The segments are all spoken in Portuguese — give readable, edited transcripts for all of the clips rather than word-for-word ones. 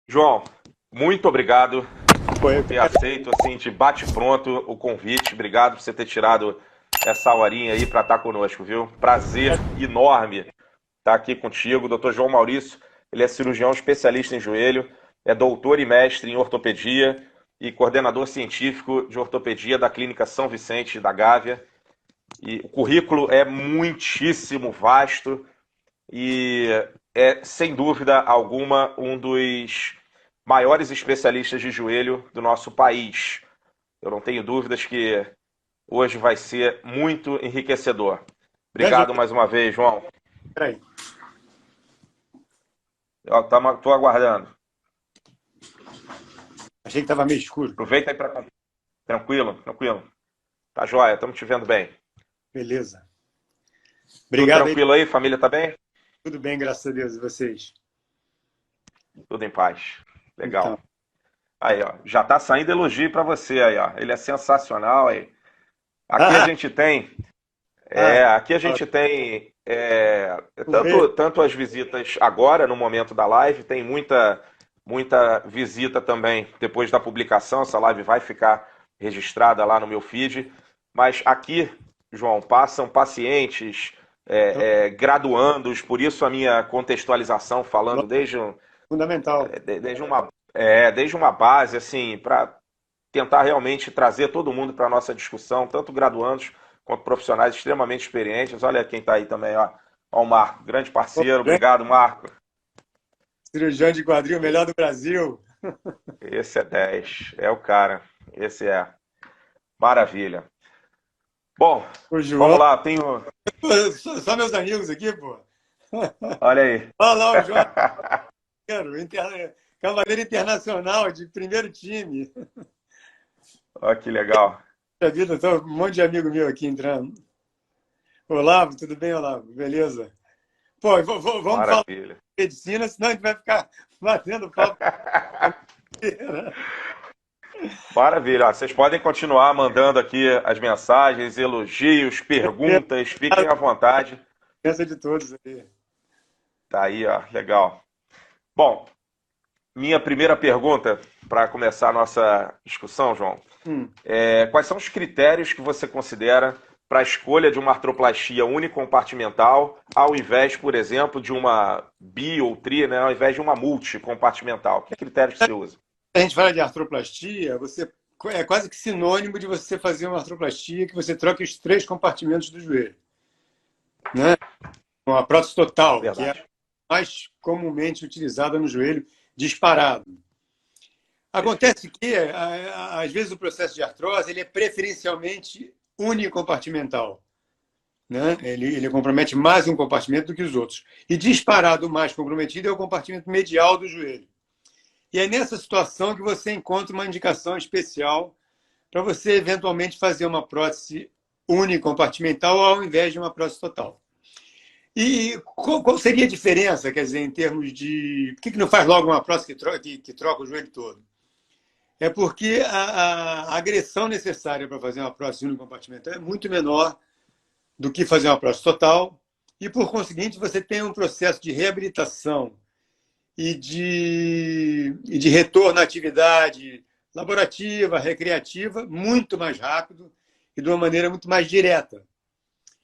João, muito obrigado Pô, por ter aceito assim de bate-pronto o convite. Obrigado por você ter tirado essa horinha aí para estar conosco, viu? Prazer enorme estar aqui contigo. Dr. João Maurício, ele é cirurgião especialista em joelho, é doutor e mestre em ortopedia e coordenador científico de ortopedia da Clínica São Vicente da Gávea. E o currículo é muitíssimo vasto e é, sem dúvida alguma, um dos maiores especialistas de joelho do nosso país. Eu não tenho dúvidas que hoje vai ser muito enriquecedor. já já, Obrigado mais uma vez, João. peraí. Estou aguardando. Achei que estava meio escuro. Aproveita aí para. Tranquilo, tranquilo. Tá joia, estamos te vendo bem. Beleza. Tudo Obrigado aí. tranquilo aí? Família tá bem? Tudo bem, graças a Deus. E vocês? Tudo em paz. Então. Legal. Aí, ó, já tá saindo elogio para você aí, ó. Ele é sensacional aí. Aqui a Ah, gente tem ah, aqui a ah, gente tem o rei. tanto as visitas agora, no momento da live, tem muita visita também depois da publicação. Essa live vai ficar registrada lá no meu feed. Mas aqui, João, passam pacientes, graduandos, por isso a minha contextualização, falando Fundamental. desde uma base, assim, para tentar realmente trazer todo mundo para a nossa discussão, tanto graduandos quanto profissionais extremamente experientes. Olha quem está aí também, ó. Ó, o Marco, grande Pô, parceiro. grande Obrigado, Marco. cirurgião de quadril, melhor do Brasil. Esse é 10, é o cara. Esse é. Maravilha. Bom, O vamos João. lá, tenho. Pô, só meus amigos aqui, pô. Olha aí. Olha lá o João, cavaleiro internacional de primeiro time. Olha que legal. Puxa vida, tô um monte de amigo meu aqui entrando. Olavo, tudo bem, Olavo? Beleza? Pô, vamos falar Maravilha. de medicina, senão a gente vai ficar batendo papo. Maravilha. Ó, vocês podem continuar mandando aqui as mensagens, elogios, perguntas, fiquem à vontade. Pensa de todos aí. Tá aí, ó, legal. Bom, minha primeira pergunta para começar a nossa discussão, João, Hum. quais são os critérios que você considera para a escolha de uma artroplastia unicompartimental, ao invés, por exemplo, de uma bi ou tri, né, ao invés de uma multicompartimental? Que critérios você usa? A gente fala de artroplastia, você é quase que sinônimo de você fazer uma artroplastia que você troque os três compartimentos do joelho, né? Uma prótese total, que é a Verdade. mais comumente utilizada no joelho, disparado. Acontece que, às vezes, o processo de artrose ele é preferencialmente unicompartimental, né? Ele compromete mais um compartimento do que os outros. E disparado mais comprometido é o compartimento medial do joelho. E é nessa situação que você encontra uma indicação especial para você eventualmente fazer uma prótese unicompartimental ao invés de uma prótese total. E qual seria a diferença, quer dizer, em termos de. Por que não faz logo uma prótese que troca o joelho todo? É porque a agressão necessária para fazer uma prótese unicompartimental é muito menor do que fazer uma prótese total, e por conseguinte você tem um processo de reabilitação e de retorno à atividade laborativa, recreativa, muito mais rápido e de uma maneira muito mais direta.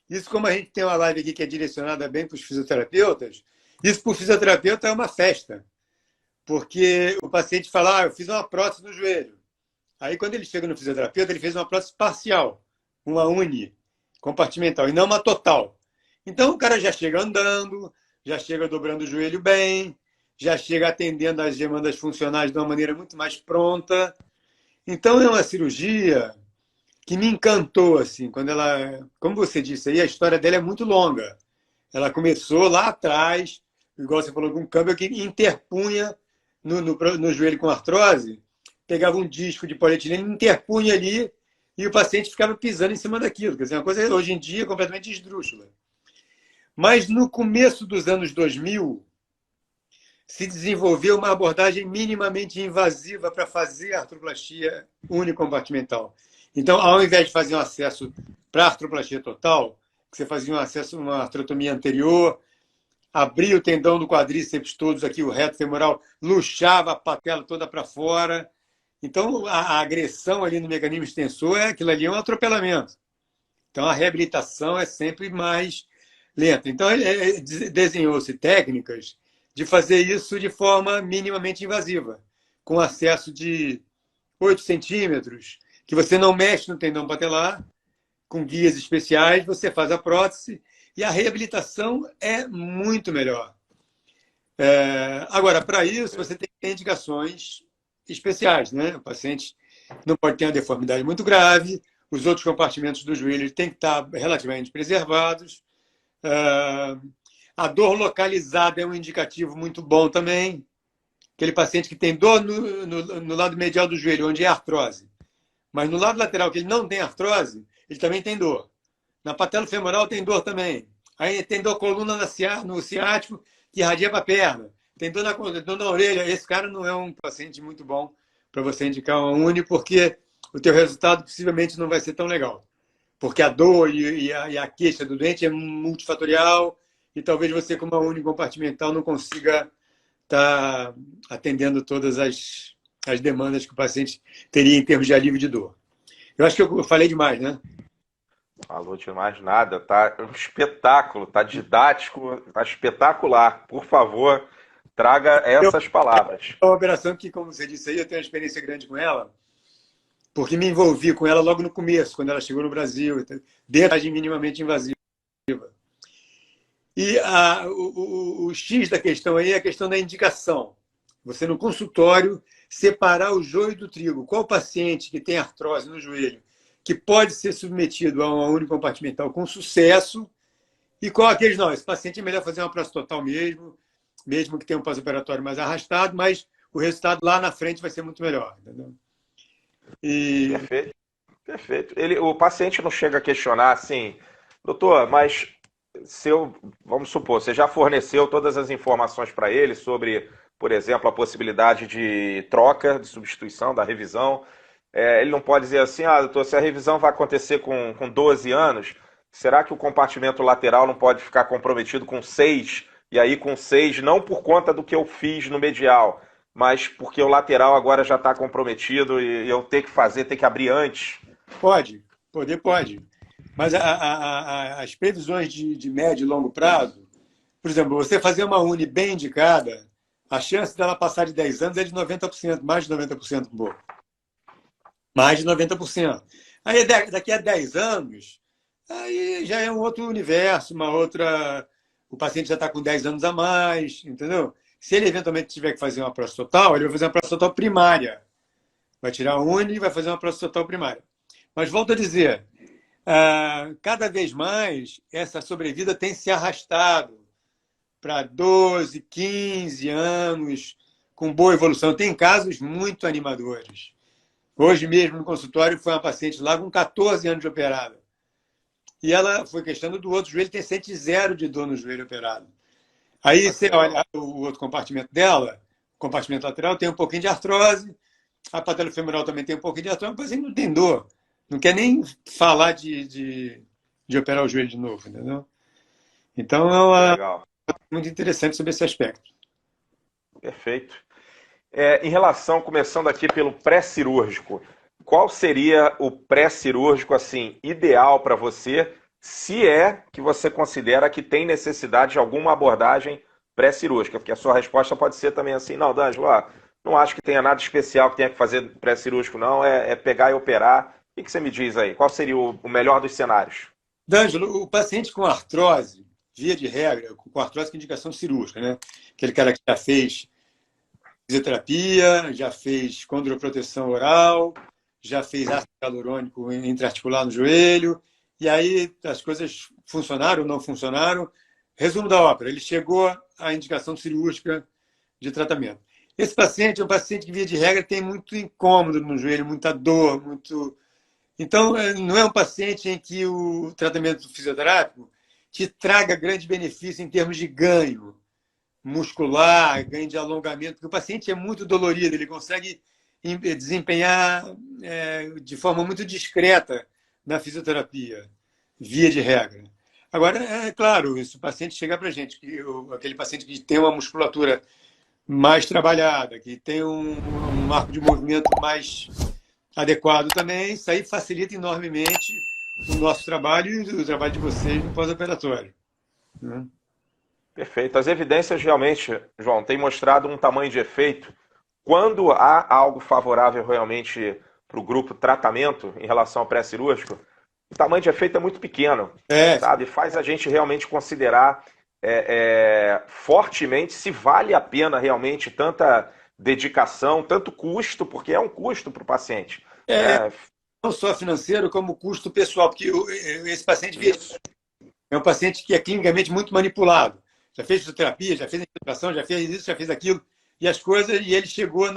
Isso, como a gente tem uma live aqui que é direcionada bem para os fisioterapeutas, isso para o fisioterapeuta é uma festa, porque o paciente fala, eu fiz uma prótese no joelho. Aí, quando ele chega no fisioterapeuta, ele fez uma prótese parcial, uma uni, compartimental, e não uma total. Então, o cara já chega andando, já chega dobrando o joelho bem, já chega atendendo às demandas funcionais de uma maneira muito mais pronta. Então, é uma cirurgia que me encantou, assim, quando ela, como você disse aí, a história dela é muito longa. Ela começou lá atrás, igual você falou, com um câmbio que interpunha no joelho com artrose, pegava um disco de polietileno, interpunha ali e o paciente ficava pisando em cima daquilo. Quer dizer, uma coisa hoje em dia completamente esdrúxula. Mas no começo dos anos 2000, se desenvolveu uma abordagem minimamente invasiva para fazer a artroplastia unicompartimental. Então, ao invés de fazer um acesso para a artroplastia total, que você fazia um acesso, uma artrotomia anterior, abria o tendão do quadríceps todos aqui, o reto femoral, luxava a patela toda para fora. Então, a agressão ali no mecanismo extensor, aquilo ali é um atropelamento. Então, a reabilitação é sempre mais lenta. Então, desenhou-se técnicas de fazer isso de forma minimamente invasiva, com acesso de 8 centímetros, que você não mexe no tendão patelar, com guias especiais, você faz a prótese e a reabilitação é muito melhor. Agora, para isso, você tem que ter indicações especiais, né? O paciente não pode ter uma deformidade muito grave, os outros compartimentos do joelho têm que estar relativamente preservados. A dor localizada é um indicativo muito bom também. Aquele paciente que tem dor no lado medial do joelho, onde é artrose, mas no lado lateral, que ele não tem artrose, ele também tem dor. Na patela femoral tem dor também. Aí tem dor coluna no ciático, que irradia para a perna. Tem dor na orelha. Esse cara não é um paciente muito bom para você indicar uma uni, porque o teu resultado possivelmente não vai ser tão legal. Porque a dor e a queixa do doente é multifatorial e talvez você, com uma uni compartimental, não consiga estar atendendo todas as demandas que o paciente teria em termos de alívio de dor. Eu acho que eu falei demais, né? Falou demais nada, tá um espetáculo, tá didático, tá espetacular. Por favor, traga essas palavras. É uma operação que, como você disse aí, eu tenho uma experiência grande com ela, porque me envolvi com ela logo no começo, quando ela chegou no Brasil, dentro de minimamente invasiva. E o X da questão aí é a questão da indicação. Você, no consultório, separar o joio do trigo. Qual paciente que tem artrose no joelho que pode ser submetido a uma unicompartimental com sucesso e qual aqueles não. Esse paciente é melhor fazer uma prótese total mesmo que tenha um pós-operatório mais arrastado, mas o resultado lá na frente vai ser muito melhor. Entendeu? Perfeito, perfeito. O paciente não chega a questionar assim, doutor, mas vamos supor, você já forneceu todas as informações para ele sobre, por exemplo, a possibilidade de troca, de substituição da revisão. Ele não pode dizer assim, doutor, se a revisão vai acontecer com 12 anos, será que o compartimento lateral não pode ficar comprometido com 6? E aí com 6, não por conta do que eu fiz no medial, mas porque o lateral agora já está comprometido e eu ter que abrir antes? Pode. Mas as previsões de médio e longo prazo, por exemplo, você fazer uma uni bem indicada, a chance dela passar de 10 anos é de 90%, mais de 90%, um pouco. Mais de 90%. Aí daqui a 10 anos, aí já é um outro universo, uma outra. O paciente já está com 10 anos a mais, entendeu? Se ele eventualmente tiver que fazer uma prótese total, ele vai fazer uma prótese total primária. Vai tirar a uni e vai fazer uma prótese total primária. Mas volto a dizer, cada vez mais essa sobrevida tem se arrastado para 12, 15 anos, com boa evolução. Tem casos muito animadores. Hoje mesmo no consultório foi uma paciente lá com 14 anos de operada. E ela foi questão do outro joelho, tem 0 de dor no joelho operado. Aí você olha o outro compartimento dela, o compartimento lateral, tem um pouquinho de artrose, a patela femoral também tem um pouquinho de artrose, mas ele não tem dor. Não quer nem falar de operar o joelho de novo, entendeu? Então é muito interessante sobre esse aspecto. Perfeito. Em relação, começando aqui pelo pré-cirúrgico, qual seria o pré-cirúrgico assim, ideal para você, se é que você considera que tem necessidade de alguma abordagem pré-cirúrgica? Porque a sua resposta pode ser também assim, não, D'Angelo, não acho que tenha nada especial que tenha que fazer pré-cirúrgico, não, é pegar e operar. O que você me diz aí? Qual seria o melhor dos cenários? D'Angelo, o paciente com artrose, via de regra, com artrose com indicação cirúrgica, né? Aquele cara que já fez fisioterapia, já fez condroproteção oral, já fez ácido hialurônico intraarticular no joelho, e aí as coisas funcionaram ou não funcionaram. Resumo da ópera, ele chegou à indicação cirúrgica de tratamento. Esse paciente é um paciente que, via de regra, tem muito incômodo no joelho, muita dor, muito... Então, não é um paciente em que o tratamento fisioterápico te traga grande benefício em termos de ganho muscular, ganho de alongamento, porque o paciente é muito dolorido, ele consegue desempenhar de forma muito discreta na fisioterapia, via de regra. Agora, é claro, se o paciente chegar para a gente, aquele paciente que tem uma musculatura mais trabalhada, que tem um arco de movimento mais adequado também, isso aí facilita enormemente o nosso trabalho e o trabalho de vocês no pós-operatório, né? Perfeito. As evidências realmente, João, têm mostrado um tamanho de efeito. Quando há algo favorável realmente para o grupo tratamento em relação ao pré-cirúrgico, o tamanho de efeito é muito pequeno, É, sabe? Faz a gente realmente considerar fortemente se vale a pena realmente tanta dedicação, tanto custo, porque é um custo para o paciente, é, né? não só financeiro, como custo pessoal, porque esse paciente Isso. é um paciente que é clinicamente muito manipulado. Já fez fisioterapia, já fez infiltração, já fez isso, já fez aquilo, e as coisas, e ele chegou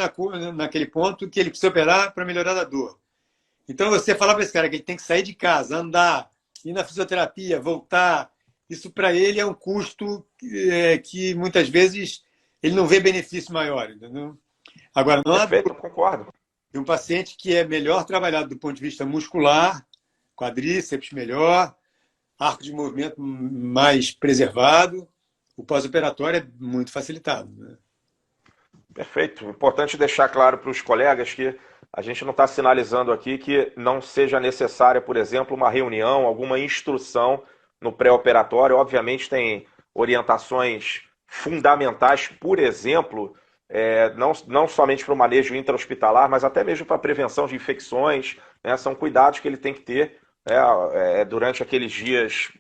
naquele ponto que ele precisa operar para melhorar a dor. Então, você falar para esse cara que ele tem que sair de casa, andar, ir na fisioterapia, voltar, isso para ele é um custo que muitas vezes ele não vê benefício maior, entendeu? Agora, não há Perfeito, concordo. de um paciente que é melhor trabalhado do ponto de vista muscular, quadríceps melhor, arco de movimento mais preservado, o pós-operatório é muito facilitado, né? Perfeito. Importante deixar claro para os colegas que a gente não está sinalizando aqui que não seja necessária, por exemplo, uma reunião, alguma instrução no pré-operatório. Obviamente, tem orientações fundamentais, por exemplo, não somente para o manejo intra-hospitalar, mas até mesmo para a prevenção de infecções, né? São cuidados que ele tem que ter, durante aqueles dias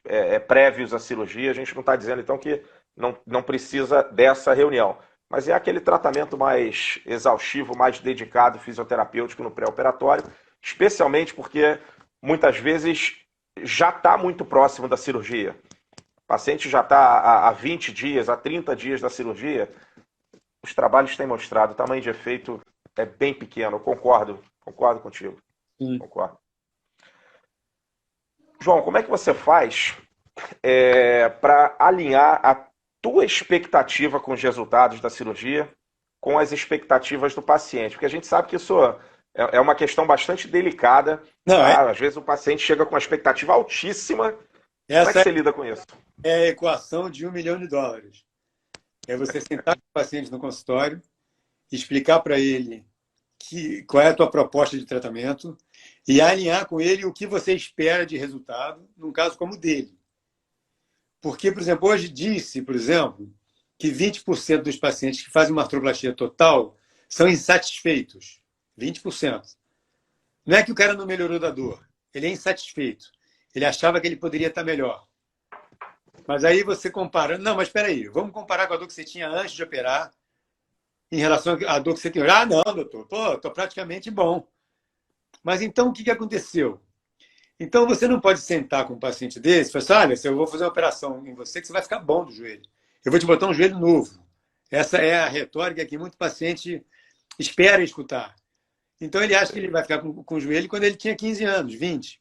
prévios à cirurgia. A gente não está dizendo, então, que não precisa dessa reunião. Mas é aquele tratamento mais exaustivo, mais dedicado, fisioterapêutico no pré-operatório, especialmente porque muitas vezes já está muito próximo da cirurgia. O paciente já está há 20 dias, há 30 dias da cirurgia. Os trabalhos têm mostrado, o tamanho de efeito é bem pequeno. Eu concordo contigo. Sim. Concordo. João, como é que você faz para alinhar a tua expectativa com os resultados da cirurgia com as expectativas do paciente? Porque a gente sabe que isso é uma questão bastante delicada, Não, tá? Às vezes o paciente chega com uma expectativa altíssima. Como é que essa você lida com isso? é a equação de US$ 1 milhão. É você sentar com o paciente no consultório, explicar para ele qual é a tua proposta de tratamento e alinhar com ele o que você espera de resultado, num caso como o dele. Porque, por exemplo, hoje disse, por exemplo, que 20% dos pacientes que fazem uma artroplastia total são insatisfeitos. 20%. Não é que o cara não melhorou da dor, ele é insatisfeito. Ele achava que ele poderia estar melhor. Mas aí você compara. Não, mas espera aí, vamos comparar com a dor que você tinha antes de operar em relação à dor que você tem hoje. Ah, não, doutor, estou praticamente bom. Mas então o que aconteceu? Então você não pode sentar com um paciente desse e falar assim, olha, se eu vou fazer uma operação em você, que você vai ficar bom do joelho. Eu vou te botar um joelho novo. Essa é a retórica que muito paciente espera escutar. Então ele acha que ele vai ficar com o joelho quando ele tinha 15 anos, 20.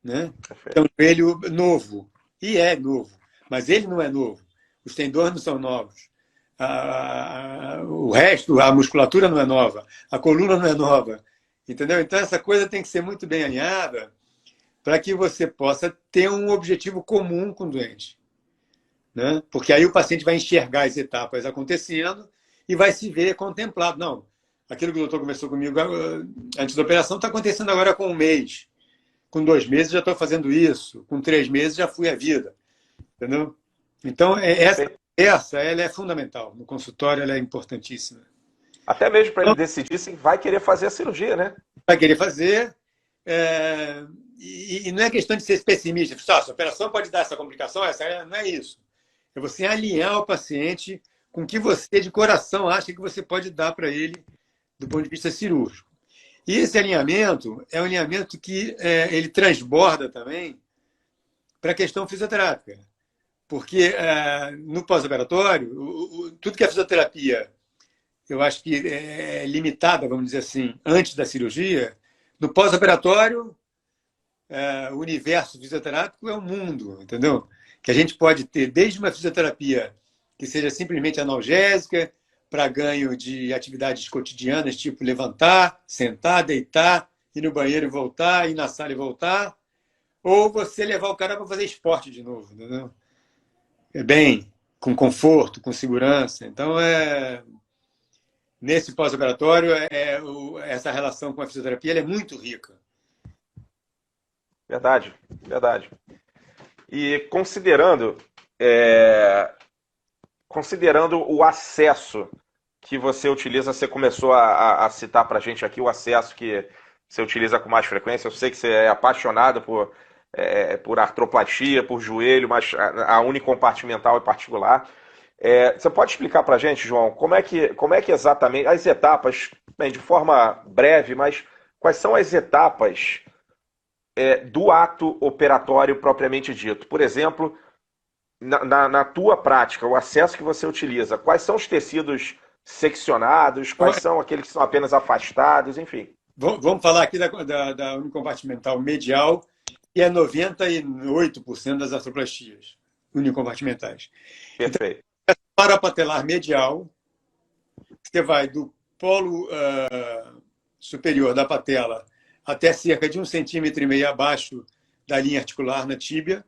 Né? É um joelho novo. E é novo. Mas ele não é novo. Os tendões não são novos. O resto, a musculatura não é nova. A coluna não é nova. Entendeu? Então essa coisa tem que ser muito bem alinhada para que você possa ter um objetivo comum com o doente. Né? Porque aí o paciente vai enxergar as etapas acontecendo e vai se ver contemplado. Não, aquilo que o doutor conversou comigo antes da operação está acontecendo agora com 1 mês. Com 2 meses já estou fazendo isso. Com 3 meses já fui à vida. Entendeu? Então, essa ela é fundamental. No consultório ela é importantíssima. Até mesmo para ele decidir se vai querer fazer a cirurgia, né? Vai querer fazer. E não é questão de ser pessimista. Essa operação pode dar essa complicação, não é isso. É você alinhar o paciente com o que você, de coração, acha que você pode dar para ele do ponto de vista cirúrgico. E esse alinhamento é um alinhamento que ele transborda também para a questão fisioterápica. Porque no pós-operatório, tudo que é fisioterapia, eu acho que é limitada, vamos dizer assim, antes da cirurgia, no pós-operatório, o universo fisioterápico é um mundo, entendeu? Que a gente pode ter desde uma fisioterapia que seja simplesmente analgésica, para ganho de atividades cotidianas, tipo levantar, sentar, deitar, ir no banheiro e voltar, ir na sala e voltar, ou você levar o cara para fazer esporte de novo, entendeu? É bem, com conforto, com segurança. Então, nesse pós-operatório, essa relação com a fisioterapia ela é muito rica. Verdade, verdade. E é, considerando o acesso que você utiliza, você começou a citar para a gente aqui o acesso que você utiliza com mais frequência. Eu sei que você é apaixonado por artroplasia, por joelho, mas a unicompartimental em particular. Você pode explicar para a gente, João, como é que exatamente as etapas, bem, de forma breve, mas quais são as etapas do ato operatório propriamente dito? Por exemplo, na tua prática, o acesso que você utiliza, quais são os tecidos seccionados, Então, quais são aqueles que são apenas afastados, enfim. vamos falar aqui da unicompartimental medial, que é 98% das artroplastias unicompartimentais. Então, Perfeito. para patelar medial, você vai do polo superior da patela até cerca de 1,5 cm abaixo da linha articular na tíbia.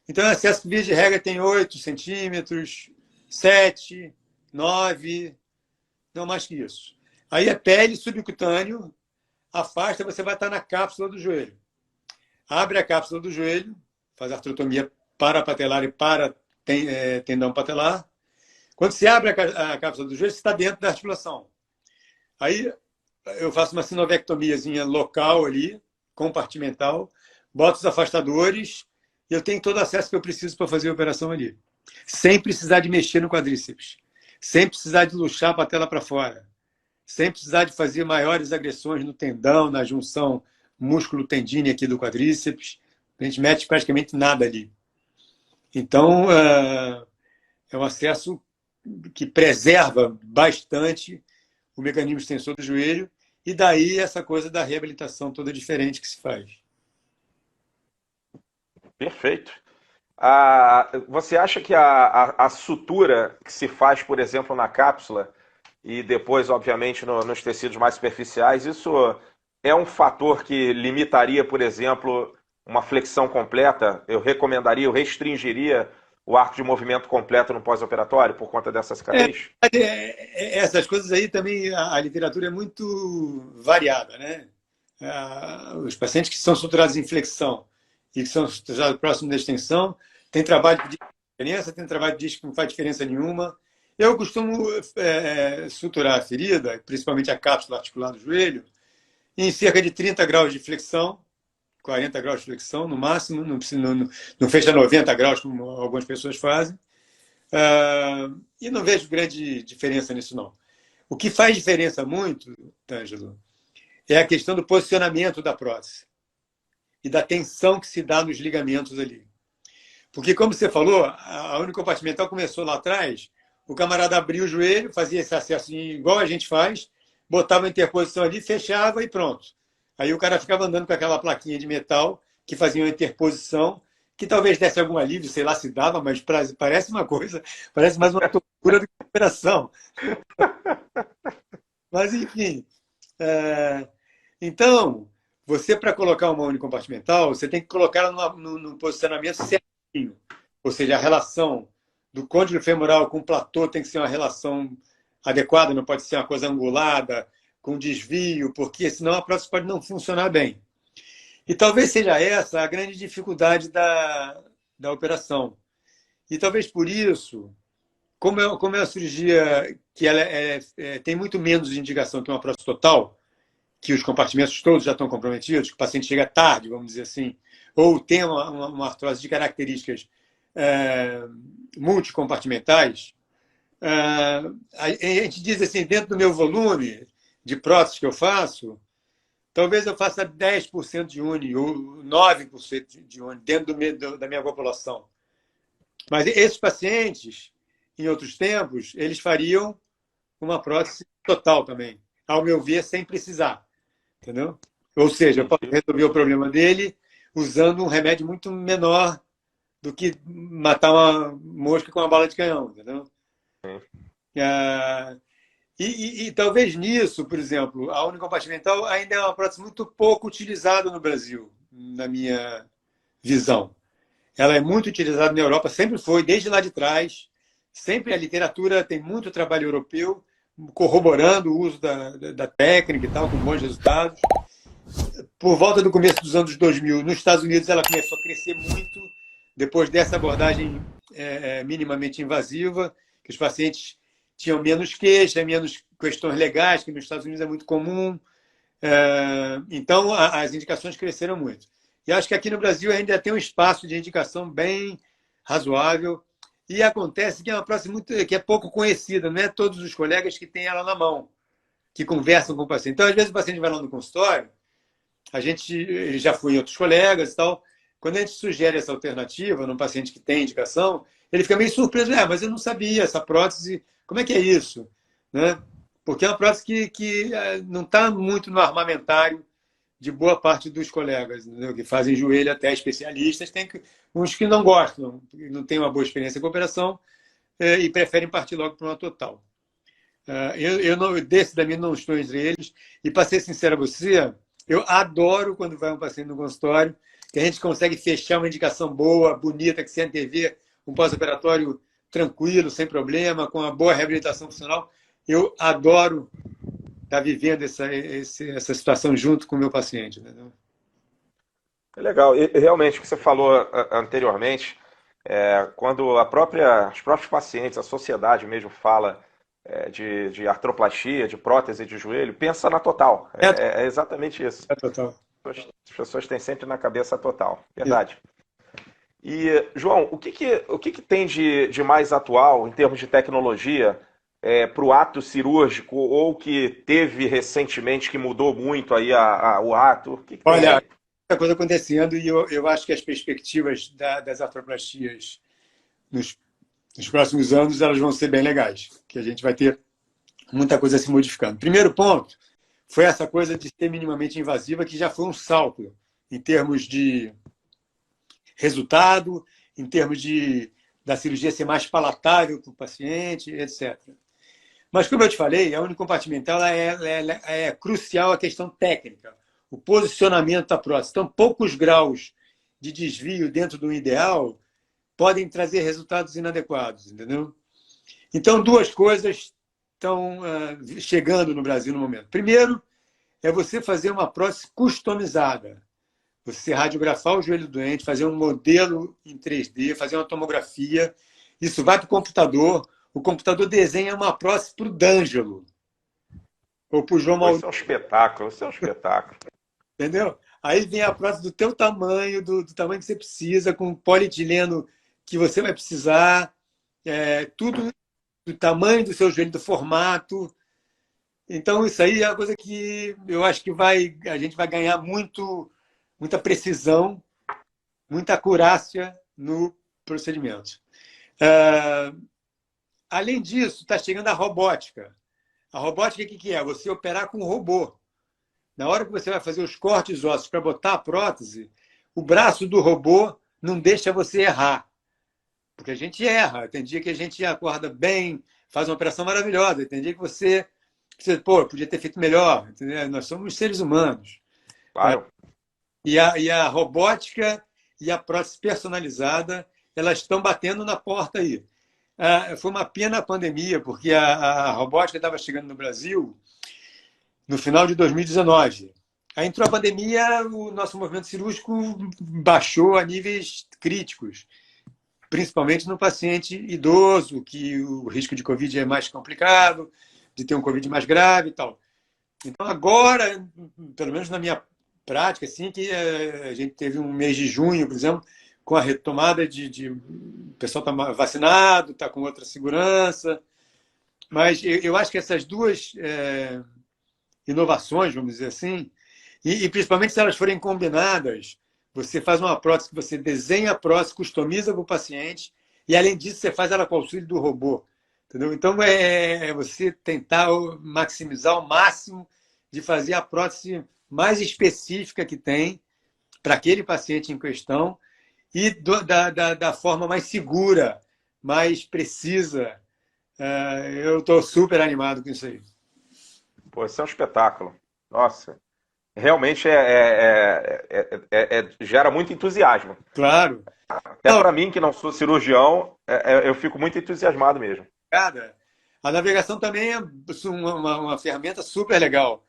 Então, o acesso, via de regra, tem 8 centímetros, 7, 9, não mais que isso. Aí a pele subcutâneo, afasta, você vai estar na cápsula do joelho. Abre a cápsula do joelho, faz artrotomia parapatelar e para tendão patelar. Quando você abre a cápsula do joelho, você está dentro da articulação. Aí eu faço uma sinovectomiazinha local ali, compartimental, boto os afastadores e eu tenho todo o acesso que eu preciso para fazer a operação ali. Sem precisar de mexer no quadríceps. Sem precisar de luxar a patela para fora. Sem precisar de fazer maiores agressões no tendão, na junção músculo-tendínea aqui do quadríceps. A gente mete praticamente nada ali. Então, é um acesso que preserva bastante o mecanismo extensor do joelho e daí essa coisa da reabilitação toda diferente que se faz. Perfeito. Você acha que a sutura que se faz, por exemplo, na cápsula e depois, obviamente, nos tecidos mais superficiais, isso é um fator que limitaria, por exemplo, uma flexão completa? Eu recomendaria, eu restringiria o arco de movimento completo no pós-operatório por conta dessas características? Essas coisas aí também, a literatura é muito variada, né? Os pacientes que são suturados em flexão e que são suturados próximo da extensão, tem trabalho que diz diferença, tem trabalho que diz que não faz diferença nenhuma. Eu costumo suturar a ferida, principalmente a cápsula articular do joelho, em cerca de 30 graus de flexão, 40 graus de flexão no máximo, não fecha 90 graus como algumas pessoas fazem. E não vejo grande diferença nisso, não. O que faz diferença muito, Ângelo, é a questão do posicionamento da prótese e da tensão que se dá nos ligamentos ali. Porque, como você falou, a unicompartimental começou lá atrás, o camarada abria o joelho, fazia esse acesso igual a gente faz, botava a interposição ali, fechava e pronto. Aí o cara ficava andando com aquela plaquinha de metal que fazia uma interposição, que talvez desse algum alívio, sei lá se dava, mas parece uma coisa, parece mais uma tortura do que uma operação. Mas, enfim. Então, você, para colocar uma unicompartimental, você tem que colocar ela no posicionamento certinho. Ou seja, a relação do côndilo femoral com o platô tem que ser uma relação adequada, não pode ser uma coisa angulada, com desvio, porque senão a prótese pode não funcionar bem. E talvez seja essa a grande dificuldade da operação. E talvez por isso, como é uma cirurgia que ela tem muito menos de indicação que uma prótese total, que os compartimentos todos já estão comprometidos, que o paciente chega tarde, vamos dizer assim, ou tem uma artrose de características multicompartimentais, a gente diz assim, dentro do meu volume de próteses que eu faço, talvez eu faça 10% de uni ou 9% de uni dentro da minha população. Mas esses pacientes, em outros tempos, eles fariam uma prótese total também, ao meu ver, sem precisar. Entendeu? Ou seja, eu posso resolver o problema dele usando um remédio muito menor do que matar uma mosca com uma bala de canhão. Entendeu? E talvez nisso, por exemplo, a unicompartimental ainda é uma prótese muito pouco utilizada no Brasil, na minha visão. Ela é muito utilizada na Europa, sempre foi, desde lá de trás. Sempre a literatura tem muito trabalho europeu, corroborando o uso da técnica e tal, com bons resultados. Por volta do começo dos anos 2000, nos Estados Unidos ela começou a crescer muito, depois dessa abordagem minimamente invasiva, que os pacientes tinham menos queixa, menos questões legais, que nos Estados Unidos é muito comum. Então, as indicações cresceram muito. E acho que aqui no Brasil ainda tem um espaço de indicação bem razoável. E acontece que é uma prótese que é pouco conhecida, não é todos os colegas que têm ela na mão, que conversam com o paciente. Então, às vezes, o paciente vai lá no consultório, ele já foi em outros colegas e tal. Quando a gente sugere essa alternativa num paciente que tem indicação, ele fica meio surpreso. Mas eu não sabia, essa prótese, como é que é isso? Né? Porque é uma prótese que não está muito no armamentário de boa parte dos colegas, entendeu? Que fazem joelho, até especialistas. Tem uns que não gostam, não têm uma boa experiência com a operação e preferem partir logo para uma total. Desse da minha não estou entre eles. E, para ser sincero a você, eu adoro quando vai um paciente no consultório, que a gente consegue fechar uma indicação boa, bonita, que se antevê um pós-operatório tranquilo, sem problema, com uma boa reabilitação funcional. Eu adoro estar vivendo essa situação junto com o meu paciente. Entendeu? É legal. E realmente, o que você falou anteriormente, quando os próprios pacientes, a sociedade mesmo fala de artroplastia, de prótese de joelho, pensa na total. É exatamente isso. É total. As pessoas têm sempre na cabeça a total. Verdade. E, João, o que tem de mais atual em termos de tecnologia para o ato cirúrgico ou que teve recentemente que mudou muito aí o ato? O que Olha, tem? muita coisa acontecendo e eu acho que as perspectivas das artroplastias nos próximos anos elas vão ser bem legais, que a gente vai ter muita coisa se modificando. Primeiro ponto foi essa coisa de ser minimamente invasiva, que já foi um salto em termos de resultado, em termos da cirurgia ser mais palatável para o paciente, etc. Mas, como eu te falei, a unicompartimental é crucial a questão técnica, o posicionamento da prótese. Então, poucos graus de desvio dentro do ideal podem trazer resultados inadequados, entendeu? Então, duas coisas estão chegando no Brasil no momento. Primeiro, é você fazer uma prótese customizada. Você radiografar o joelho do doente, fazer um modelo em 3D, fazer uma tomografia. Isso vai para o computador. O computador desenha uma prótese para o D'Angelo. Ou para o João Maurício. Isso é um espetáculo, isso é um espetáculo. Entendeu? Aí vem a prótese do teu tamanho, do tamanho que você precisa, com polietileno que você vai precisar. Tudo do tamanho do seu joelho, do formato. Então, isso aí é uma coisa que eu acho que a gente vai ganhar muita precisão, muita acurácia no procedimento. Além disso, está chegando a robótica. A robótica, o que é? Você operar com um robô. Na hora que você vai fazer os cortes ósseos para botar a prótese, o braço do robô não deixa você errar. Porque a gente erra. Tem dia que a gente acorda bem, faz uma operação maravilhosa. Tem dia que você podia ter feito melhor. Entendeu? Nós somos seres humanos. Claro. E a robótica e a prótese personalizada, elas estão batendo na porta aí. Foi uma pena a pandemia, porque a robótica estava chegando no Brasil no final de 2019. Aí entrou a pandemia, o nosso movimento cirúrgico baixou a níveis críticos, principalmente no paciente idoso, que o risco de Covid é mais complicado, de ter um Covid mais grave e tal. Então, agora, pelo menos na minha prática, assim, que a gente teve um mês de junho, por exemplo, com a retomada o pessoal está vacinado, está com outra segurança. Mas eu acho que essas duas inovações, vamos dizer assim, e principalmente se elas forem combinadas, você faz uma prótese que você desenha a prótese, customiza para o paciente, e além disso você faz ela com o auxílio do robô. Entendeu? Então é você tentar maximizar o máximo de fazer a prótese mais específica que tem para aquele paciente em questão e da forma mais segura, mais precisa. Eu estou super animado com isso aí. Pô, isso é um espetáculo. Nossa. realmente gera muito entusiasmo. Claro. Até Não, para mim, que não sou cirurgião, eu fico muito entusiasmado mesmo. cara, a navegação também é uma ferramenta super legal,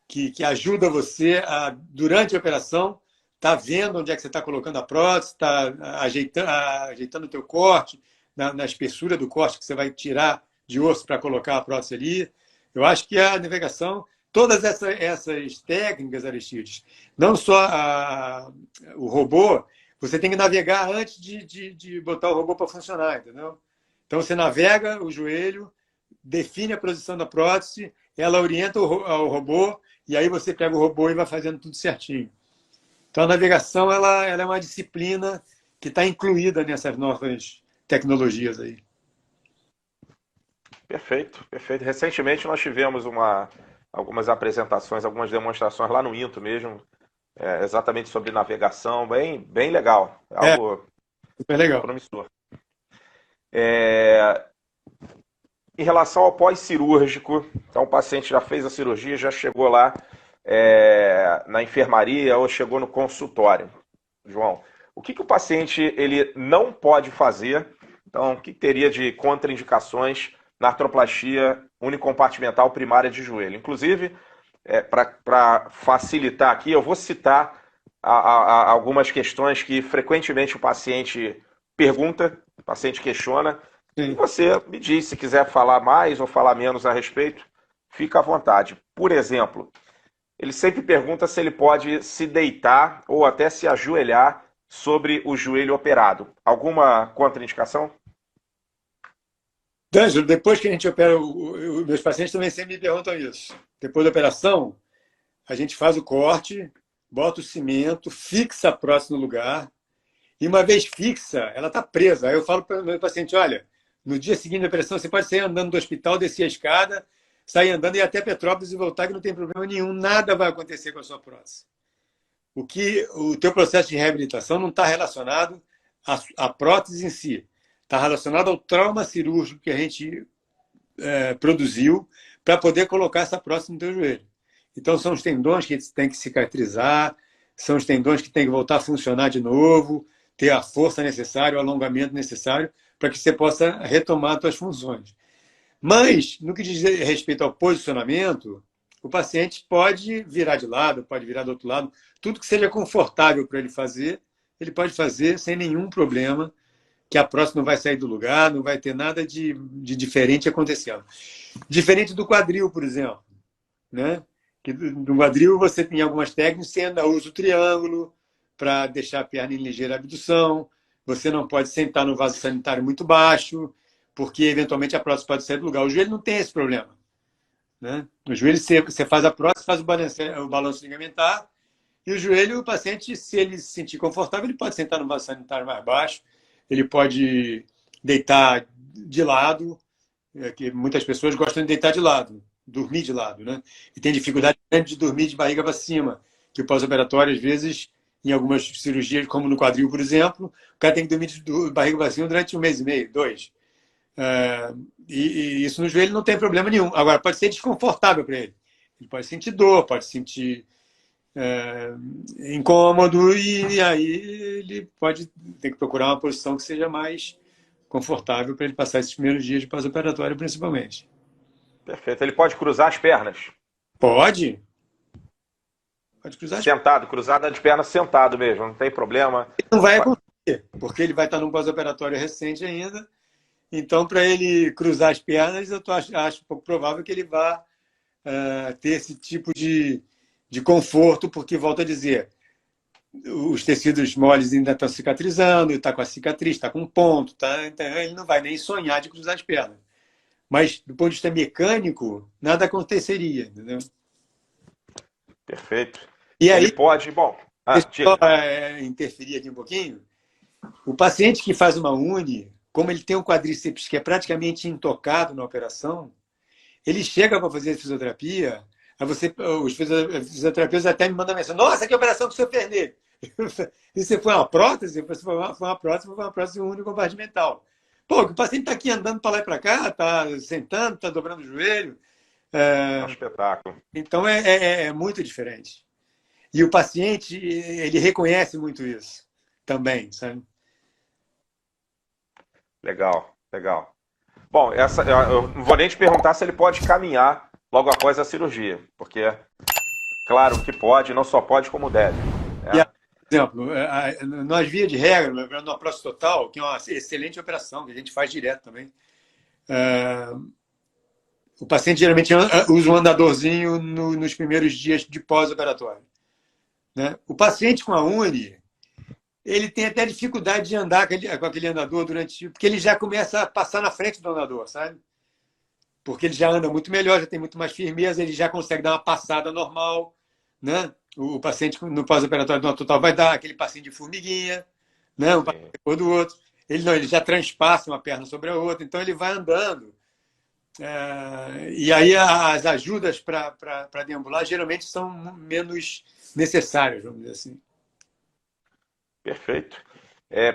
que ajuda você a, durante a operação, tá vendo onde é que você está colocando a prótese, está ajeitando o teu corte, na espessura do corte que você vai tirar de osso para colocar a prótese ali. Eu acho que a navegação, todas essas técnicas, Aristides, não só o robô, você tem que navegar antes de botar o robô para funcionar, entendeu? Então você navega o joelho, define a posição da prótese, ela orienta o robô, e aí você pega o robô e vai fazendo tudo certinho. Então a navegação ela é uma disciplina que está incluída nessas novas tecnologias aí. Perfeito, perfeito. Recentemente nós tivemos algumas apresentações, algumas demonstrações lá no Into mesmo, exatamente sobre navegação, bem legal. É É, algo super legal. promissor. É, Em relação ao pós-cirúrgico, então o paciente já fez a cirurgia, já chegou lá na enfermaria ou chegou no consultório. João, o que o paciente ele não pode fazer? Então, o que teria de contraindicações na artroplastia unicompartimental primária de joelho? Inclusive, para facilitar aqui, eu vou citar algumas questões que frequentemente o paciente pergunta, o paciente questiona, e Sim. você me diz se quiser falar mais ou falar menos a respeito, fica à vontade. Por exemplo, ele sempre pergunta se ele pode se deitar ou até se ajoelhar sobre o joelho operado. Alguma contraindicação? D'Angelo, depois que a gente opera, meus pacientes também sempre me perguntam isso. Depois da operação, a gente faz o corte, bota o cimento, fixa a prótese no lugar, e uma vez fixa, ela está presa. Aí eu falo para o meu paciente, olha, no dia seguinte da operação, você pode sair andando do hospital, descer a escada, sair andando e ir até Petrópolis e voltar, que não tem problema nenhum, nada vai acontecer com a sua prótese. O teu processo de reabilitação não está relacionado à prótese em si, está relacionado ao trauma cirúrgico que a gente produziu para poder colocar essa prótese no teu joelho. Então, são os tendões que tem que cicatrizar, são os tendões que tem que voltar a funcionar de novo, ter a força necessária, o alongamento necessário, para que você possa retomar as suas funções. Mas, no que diz respeito ao posicionamento, o paciente pode virar de lado, pode virar do outro lado, tudo que seja confortável para ele pode fazer sem nenhum problema, que a prótese não vai sair do lugar, não vai ter nada de diferente acontecendo. Diferente do quadril, por exemplo, né? Que no quadril você tem algumas técnicas, você ainda usa o triângulo para deixar a perna em ligeira abdução, você não pode sentar no vaso sanitário muito baixo, porque eventualmente a prótese pode sair do lugar. O joelho não tem esse problema. Né? No joelho você faz a prótese, faz o balanço ligamentar, e o joelho, o paciente, se ele se sentir confortável, ele pode sentar no vaso sanitário mais baixo, ele pode deitar de lado, que muitas pessoas gostam de deitar de lado, dormir de lado, né? E tem dificuldade de dormir de barriga para cima, que o pós-operatório, às vezes, em algumas cirurgias, como no quadril, por exemplo, o cara tem que dormir de barriga para cima durante 1 mês e meio, 2. E isso no joelho não tem problema nenhum. Agora, pode ser desconfortável para ele. Ele pode sentir dor, pode sentir incômodo, e aí ele pode ter que procurar uma posição que seja mais confortável para ele passar esses primeiros dias de pós-operatório, principalmente. Perfeito. Ele pode cruzar as pernas? Pode. Pode cruzar as pernas. Sentado, cruzada de pernas sentado mesmo, não tem problema. Não vai acontecer, porque ele vai estar num pós-operatório recente ainda. Então, para ele cruzar as pernas, eu acho pouco provável que ele vá ter esse tipo de conforto, porque, volto a dizer, os tecidos moles ainda estão cicatrizando, está com a cicatriz, está com um ponto, tá? Então ele não vai nem sonhar de cruzar as pernas. Mas, do ponto de vista mecânico, nada aconteceria, entendeu? Perfeito. E aí, Ele pode, bom. deixa eu só interferir aqui um pouquinho. O paciente que faz uma uni, como ele tem um quadríceps que é praticamente intocado na operação, ele chega para fazer fisioterapia, aí os fisioterapeutas até me mandam mensagem: nossa, que operação que o senhor fez nele! E você foi uma prótese? Foi uma prótese unicompartimental. Pô, o paciente está aqui andando para lá e para cá, está sentando, está dobrando o joelho. É um espetáculo. Então é muito diferente. E o paciente, ele reconhece muito isso também, sabe? Legal, legal. Bom, eu não vou nem te perguntar se ele pode caminhar logo após a cirurgia, porque claro que pode, não só pode como deve, E, né? por exemplo, nós via de regra, no próstata total, que é uma excelente operação, que a gente faz direto também, o paciente geralmente usa um andadorzinho nos primeiros dias de pós-operatório, né? O paciente com a uni, ele tem até dificuldade de andar com aquele andador porque ele já começa a passar na frente do andador, sabe? Porque ele já anda muito melhor, já tem muito mais firmeza, ele já consegue dar uma passada normal, né? O paciente no pós-operatório do total vai dar aquele passinho de formiguinha, né? Um passinho depois do outro. Ele não, ele já transpassa uma perna sobre a outra, então ele vai andando. E aí as ajudas para deambular geralmente são menos necessárias, vamos dizer assim. Perfeito.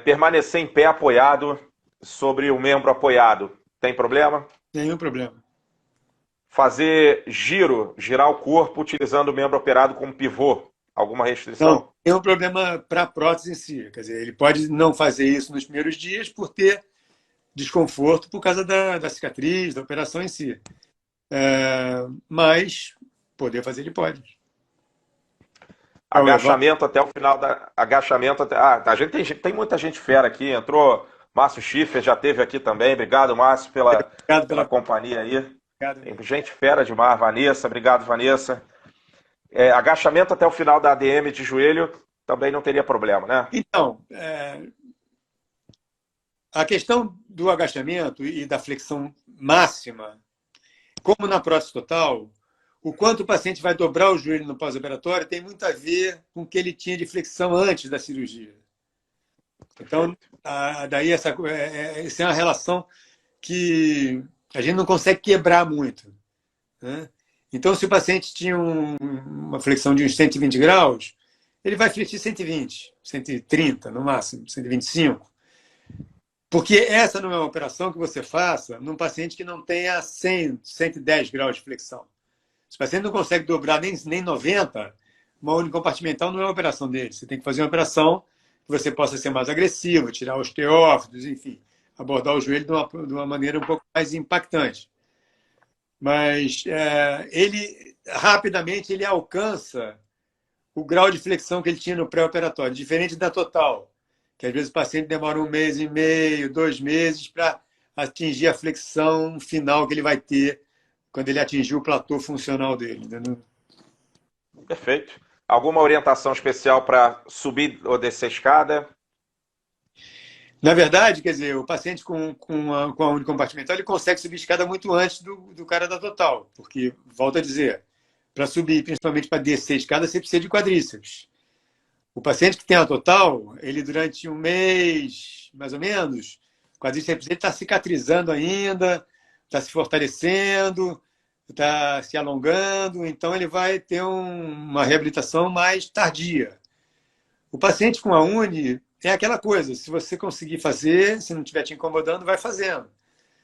Permanecer em pé apoiado sobre o membro apoiado, tem problema? Nenhum problema. Fazer girar o corpo utilizando o membro operado como pivô, alguma Não, restrição? tem um problema para a prótese em si. Quer dizer, ele pode não fazer isso nos primeiros dias por ter desconforto por causa da cicatriz, da operação em si. Mas poder fazer, ele pode. Agachamento até o final da. Agachamento até. A gente tem muita gente fera aqui. Entrou Márcio Schiffer, já teve aqui também. Obrigado, Márcio, Obrigado pela companhia aí. Obrigado. Tem gente fera demais, Vanessa. Obrigado, Vanessa. Agachamento até o final da ADM de joelho também não teria problema, né? Então, a questão do agachamento e da flexão máxima, como na prótese total, o quanto o paciente vai dobrar o joelho no pós-operatório tem muito a ver com o que ele tinha de flexão antes da cirurgia. Então, daí essa é uma relação que a gente não consegue quebrar muito, né? Então, se o paciente tinha uma flexão de uns 120 graus, ele vai flexir 120, 130 no máximo, 125. Porque essa não é uma operação que você faça num paciente que não tenha 100, 110 graus de flexão. Se o paciente não consegue dobrar nem 90, uma unicompartimental não é uma operação dele. Você tem que fazer uma operação que você possa ser mais agressivo, tirar os osteófitos, enfim, abordar o joelho de uma maneira um pouco mais impactante. Mas ele, rapidamente, ele alcança o grau de flexão que ele tinha no pré-operatório, diferente da total, que às vezes o paciente demora 1 mês e meio, 2 meses para atingir a flexão final que ele vai ter quando ele atingir o platô funcional dele. Entendeu? Perfeito. Alguma orientação especial para subir ou descer a escada? Na verdade, quer dizer, o paciente com a unicompartimental ele consegue subir a escada muito antes do cara da total, porque, volto a dizer, para subir, principalmente para descer a escada, você precisa de quadríceps. O paciente que tem a total, ele durante 1 mês, mais ou menos, o quadríceps está cicatrizando ainda, está se fortalecendo, está se alongando, então ele vai ter uma reabilitação mais tardia. O paciente com a uni é aquela coisa, se você conseguir fazer, se não estiver te incomodando, vai fazendo.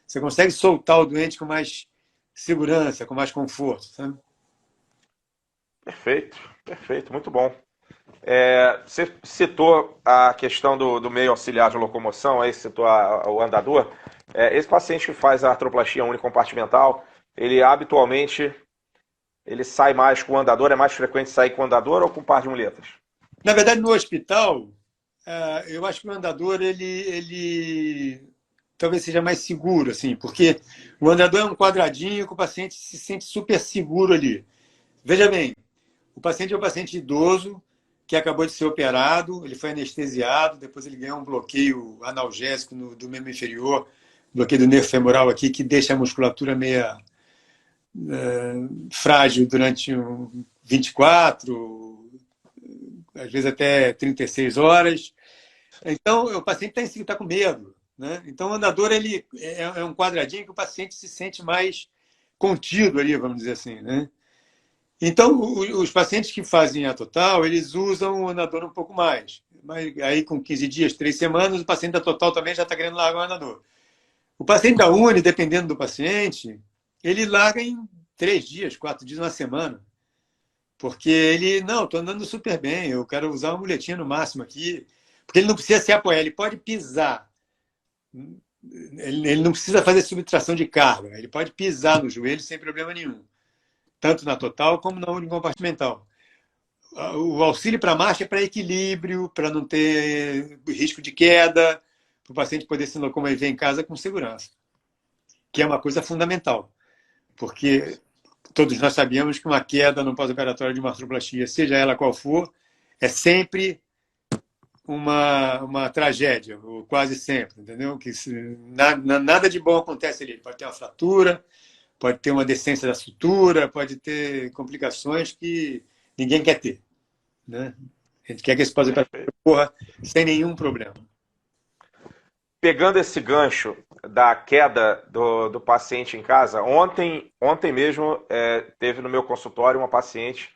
Você consegue soltar o doente com mais segurança, com mais conforto. Sabe? Perfeito, perfeito, muito bom. Você citou a questão do meio auxiliar de locomoção, aí citou o andador. Esse paciente que faz a artroplastia unicompartimental, ele habitualmente ele sai mais com o andador, é mais frequente sair com o andador ou com par de muletas? Na verdade, no hospital, eu acho que o andador ele talvez seja mais seguro, assim, porque o andador é um quadradinho que o paciente se sente super seguro ali. Veja bem, o paciente é um paciente idoso que acabou de ser operado, ele foi anestesiado, depois ele ganhou um bloqueio analgésico do membro inferior, bloqueio do nervo femoral aqui, que deixa a musculatura meia frágil durante 24, às vezes até 36 horas. Então, o paciente está com medo. Né? Então, o andador ele é um quadradinho que o paciente se sente mais contido ali, vamos dizer assim. Né? Então, os pacientes que fazem a total, eles usam o andador um pouco mais. Mas aí, com 15 dias, 3 semanas, o paciente da total também já está querendo largar o andador. O paciente da uni, dependendo do paciente, ele larga em 3 dias, 4 dias, uma semana. Porque ele, não, estou andando super bem, eu quero usar uma muletinha no máximo aqui. Porque ele não precisa se apoiar, ele pode pisar. Ele não precisa fazer subtração de carga, ele pode pisar no joelho sem problema nenhum, tanto na total como na unicompartimental. O auxílio para marcha é para equilíbrio, para não ter risco de queda, para o paciente poder se locomover em casa com segurança, que é uma coisa fundamental, porque todos nós sabemos que uma queda no pós-operatório de uma artroplastia, seja ela qual for, é sempre uma tragédia, ou quase sempre, entendeu? Que nada de bom acontece ali. Pode ter uma fratura, pode ter uma descência da sutura, pode ter complicações que ninguém quer ter, né? A gente quer que esse pós-operatório corra sem nenhum problema. Pegando esse gancho da queda do paciente em casa, ontem mesmo teve no meu consultório uma paciente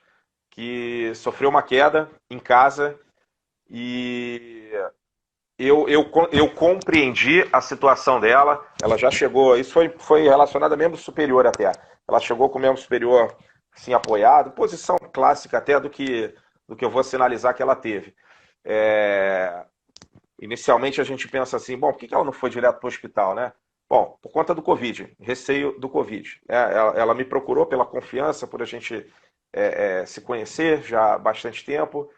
que sofreu uma queda em casa e eu compreendi a situação dela. Ela já chegou, isso foi relacionado a membro superior até. Ela chegou com o membro superior assim, apoiado, posição clássica até do que eu vou sinalizar que ela teve. Inicialmente a gente pensa assim, bom, por que ela não foi direto para o hospital, né? Bom, por conta do Covid, receio do Covid. Ela me procurou pela confiança, por a gente se conhecer já há bastante tempo,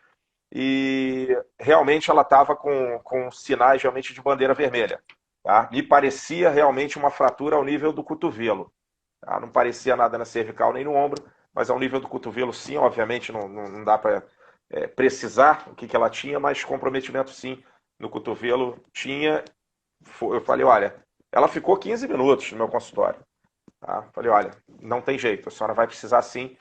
e realmente ela estava com sinais realmente de bandeira vermelha. Tá? Me parecia realmente uma fratura ao nível do cotovelo. Tá? Não parecia nada na cervical nem no ombro, mas ao nível do cotovelo sim, obviamente não dá para precisar o que ela tinha, mas comprometimento sim no cotovelo tinha. Eu falei, olha, ela ficou 15 minutos no meu consultório. Tá? Falei, olha, não tem jeito, a senhora vai precisar sim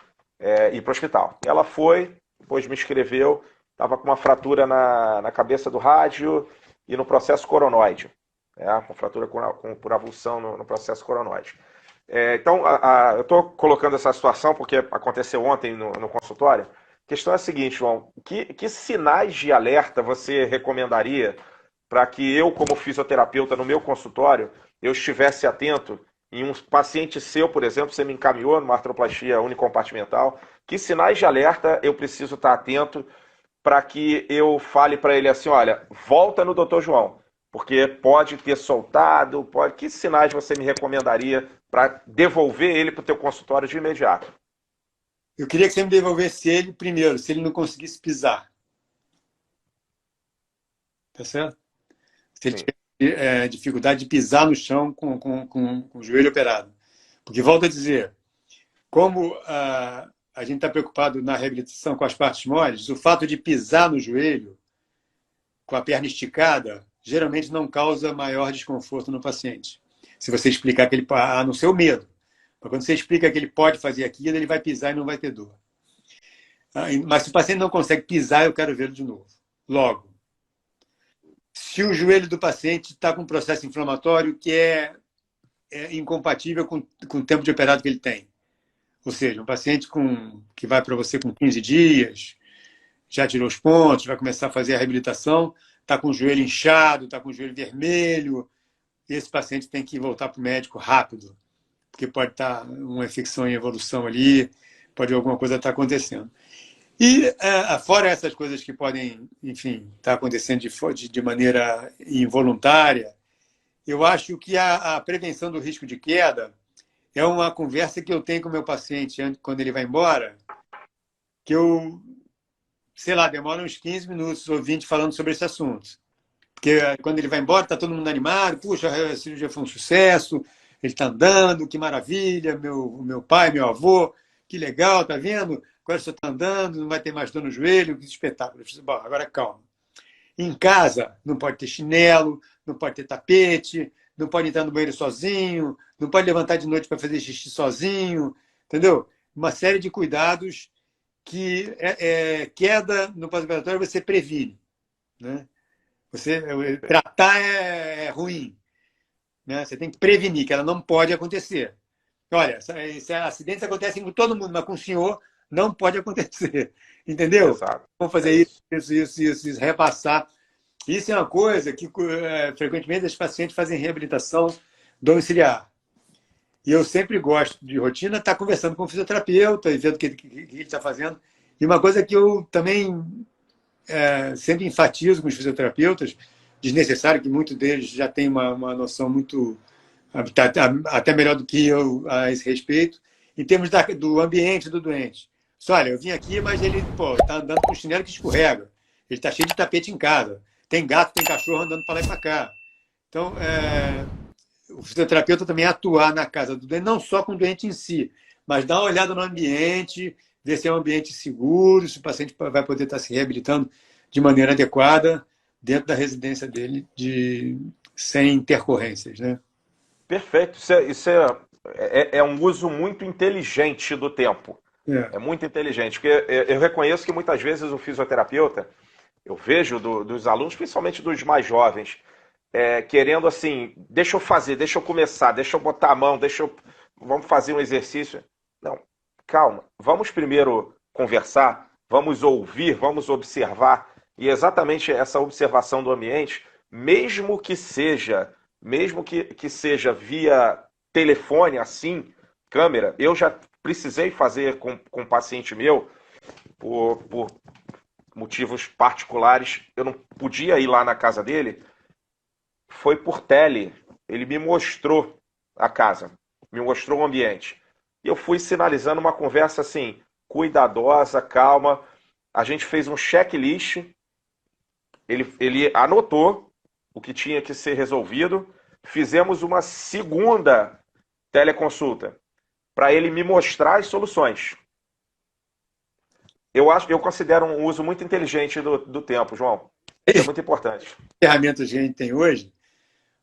ir para o hospital. Ela foi, depois me escreveu, estava com uma fratura na cabeça do rádio e no processo coronoide. Uma fratura por avulsão no processo coronoide. Então, eu estou colocando essa situação porque aconteceu ontem no consultório. A questão é a seguinte, João, que sinais de alerta você recomendaria para que eu, como fisioterapeuta, no meu consultório, eu estivesse atento em um paciente seu, por exemplo, você me encaminhou numa artroplastia unicompartimental, que sinais de alerta eu preciso estar atento para que eu fale para ele assim, olha, volta no Dr. João, porque pode ter soltado, que sinais você me recomendaria para devolver ele para o teu consultório de imediato? Eu queria que você me devolvesse ele primeiro, se ele não conseguisse pisar. Tá certo? Se ele tiver dificuldade de pisar no chão com o joelho operado. Porque, volto a dizer, como a gente está preocupado na reabilitação com as partes moles, o fato de pisar no joelho, com a perna esticada, geralmente não causa maior desconforto no paciente. Se você explicar que ele, a não ser o medo. Mas quando você explica que ele pode fazer aquilo, ele vai pisar e não vai ter dor. Mas se o paciente não consegue pisar, eu quero vê-lo de novo. Logo, se o joelho do paciente está com um processo inflamatório que é incompatível com o tempo de operado que ele tem. Ou seja, um paciente que vai para você com 15 dias, já tirou os pontos, vai começar a fazer a reabilitação, está com o joelho inchado, está com o joelho vermelho, esse paciente tem que voltar para o médico rápido, porque pode estar uma infecção em evolução ali, pode alguma coisa estar acontecendo. E, fora essas coisas que podem, enfim, estar acontecendo de maneira involuntária, eu acho que a prevenção do risco de queda é uma conversa que eu tenho com o meu paciente quando ele vai embora, que eu, sei lá, demora uns 15 minutos ou 20 falando sobre esse assunto. Porque quando ele vai embora, está todo mundo animado, puxa, a cirurgia foi um sucesso, ele está andando, que maravilha, meu pai, meu avô, que legal, tá vendo? Agora você está andando, não vai ter mais dor no joelho, que espetáculo. Bom, agora calma. Em casa, não pode ter chinelo, não pode ter tapete, não pode entrar no banheiro sozinho, não pode levantar de noite para fazer xixi sozinho, entendeu? Uma série de cuidados que queda no pós-operatório você previne, né? Tratar é ruim, né? Você tem que prevenir que ela não pode acontecer. Olha, esses acidentes acontecem com todo mundo, mas com o senhor não pode acontecer, entendeu? Exato. Vamos fazer isso, repassar. Isso é uma coisa que frequentemente os pacientes fazem reabilitação domiciliar. E eu sempre gosto de rotina estar conversando com o fisioterapeuta e vendo o que ele está fazendo. E uma coisa que eu também sempre enfatizo com os fisioterapeutas, desnecessário, que muitos deles já têm uma noção muito, até melhor do que eu a esse respeito, em termos do ambiente do doente. Só, olha, eu vim aqui, mas ele está andando com um chinelo que escorrega. Ele está cheio de tapete em casa. Tem gato, tem cachorro andando para lá e para cá. Então, o fisioterapeuta também atuar na casa do doente, não só com o doente em si, mas dar uma olhada no ambiente, ver se é um ambiente seguro, se o paciente vai poder estar se reabilitando de maneira adequada dentro da residência dele, sem intercorrências, né? Perfeito. É um uso muito inteligente do tempo. É. É muito inteligente, porque eu reconheço que muitas vezes o fisioterapeuta, eu vejo dos alunos, principalmente dos mais jovens, querendo assim, deixa eu fazer, deixa eu começar, deixa eu botar a mão, vamos fazer um exercício. Não, calma, vamos primeiro conversar, vamos ouvir, vamos observar, e exatamente essa observação do ambiente, mesmo que seja via telefone, assim, câmera, eu já precisei fazer com um paciente meu, por motivos particulares, eu não podia ir lá na casa dele, foi por tele. Ele me mostrou a casa, me mostrou o ambiente. E eu fui sinalizando uma conversa assim, cuidadosa, calma. A gente fez um checklist, ele anotou o que tinha que ser resolvido. Fizemos uma segunda teleconsulta para ele me mostrar as soluções. Eu considero um uso muito inteligente do tempo, João. Isso é muito importante. Ferramentas que a gente tem hoje,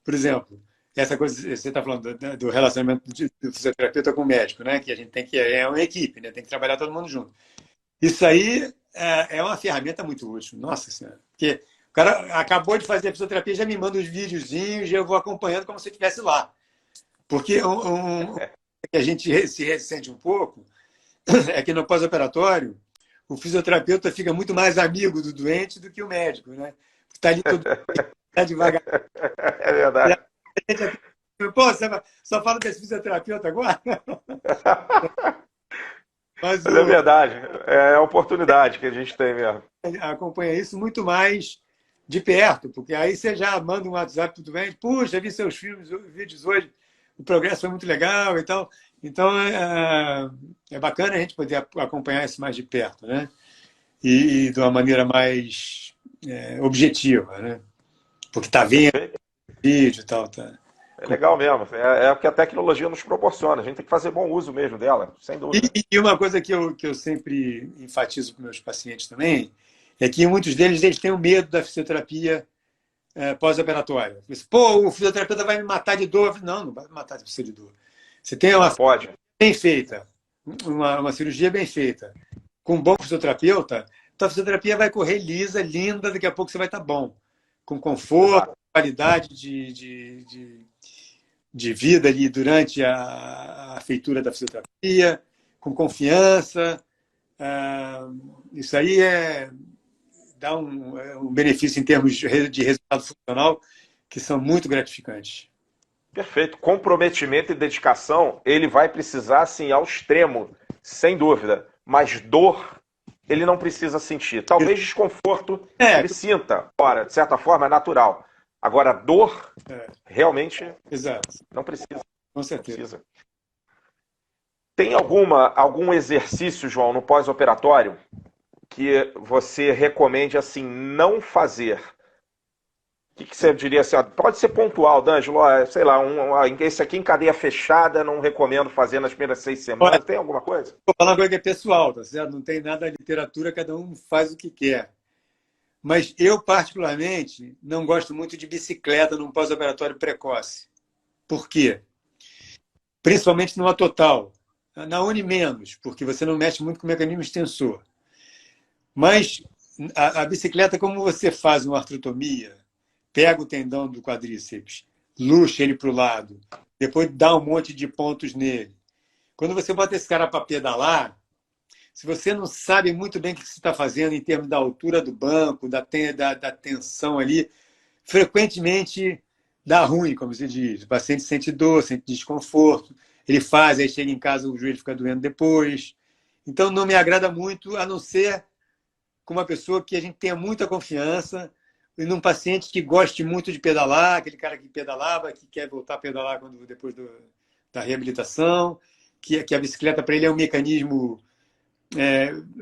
por exemplo, essa coisa, você está falando do relacionamento do fisioterapeuta com o médico, né? Que a gente tem que, é uma equipe, né? Tem que trabalhar todo mundo junto. Isso aí é uma ferramenta muito útil, nossa senhora. Porque o cara acabou de fazer a fisioterapia, já me manda os videozinhos e eu vou acompanhando como se eu estivesse lá. Porque que a gente se ressente um pouco é que no pós-operatório o fisioterapeuta fica muito mais amigo do doente do que o médico, né? Está ali todo tá devagar. É verdade. Pô, você só fala desse fisioterapeuta agora? Mas Mas é verdade. É a oportunidade que a gente tem mesmo. acompanha isso muito mais de perto, porque aí você já manda um WhatsApp para o doente, puxa, vi seus vídeos hoje, o progresso foi muito legal e tal. Então, é bacana a gente poder acompanhar isso mais de perto, né? E de uma maneira mais objetiva, né? Porque está vendo Perfeito. vídeo e tal. Tá. É legal mesmo. É o que a tecnologia nos proporciona. A gente tem que fazer bom uso mesmo dela, sem dúvida. E uma coisa que eu sempre enfatizo com meus pacientes também é que muitos deles têm o medo da fisioterapia pós-operatória. Pô, o fisioterapeuta vai me matar de dor. Não, não vai me matar de dor. Você tem uma Não pode. bem feita, uma cirurgia bem feita, com um bom fisioterapeuta, a fisioterapia vai correr lisa, linda, daqui a pouco você vai estar bom. Com conforto, Exato. qualidade de vida ali durante a feitura da fisioterapia, com confiança. Isso aí dá um benefício em termos de resultado funcional que são muito gratificantes. Perfeito. Comprometimento e dedicação, ele vai precisar, assim, ao extremo, sem dúvida. Mas dor, ele não precisa sentir. Talvez desconforto ele sinta. Ora, de certa forma, é natural. Agora, dor, realmente, exato. não precisa. Com certeza. Não precisa. Tem algum exercício, João, no pós-operatório que você recomende, assim, não fazer? O que você diria assim? Ó, pode ser pontual, D'Angelo, sei lá, esse aqui em cadeia fechada, não recomendo fazer nas primeiras 6 semanas. Olha, tem alguma coisa? vou falar uma coisa que é pessoal, tá certo? Não tem nada de literatura, cada um faz o que quer. Mas eu, particularmente, não gosto muito de bicicleta num pós-operatório precoce. Por quê? Principalmente numa total. Na Uni menos, porque você não mexe muito com o mecanismo extensor. Mas a bicicleta, como você faz uma artrotomia, pega o tendão do quadríceps, luxa ele para o lado, depois dá um monte de pontos nele. Quando você bota esse cara para pedalar, se você não sabe muito bem o que você está fazendo em termos da altura do banco, da tensão ali, frequentemente dá ruim, como se diz. O paciente sente dor, sente desconforto. ele faz, aí chega em casa o joelho fica doendo depois. Então não me agrada muito, a não ser com uma pessoa que a gente tenha muita confiança e num paciente que goste muito de pedalar, aquele cara que pedalava, que quer voltar a pedalar depois da reabilitação, que a bicicleta para ele é um mecanismo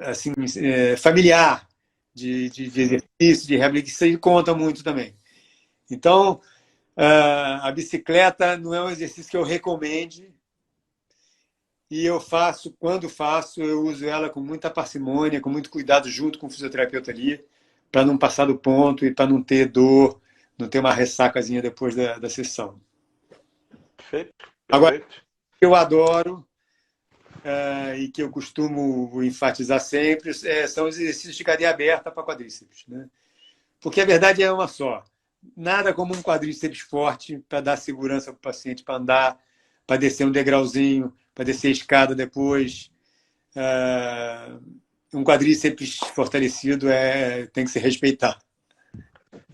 assim, familiar de exercício, de reabilitação, isso conta muito também. Então, a bicicleta não é um exercício que eu recomende, e eu faço, quando faço, eu uso ela com muita parcimônia, com muito cuidado junto com o fisioterapeuta ali, para não passar do ponto e para não ter dor, não ter uma ressacazinha depois da sessão. Perfeito. Agora, eu adoro e que eu costumo enfatizar sempre são os exercícios de cadeia aberta para quadríceps, né? Porque a verdade é uma só. Nada como um quadríceps forte para dar segurança para o paciente, para andar, para descer um degrauzinho, para descer a escada depois. Um quadríceps fortalecido tem que se respeitar.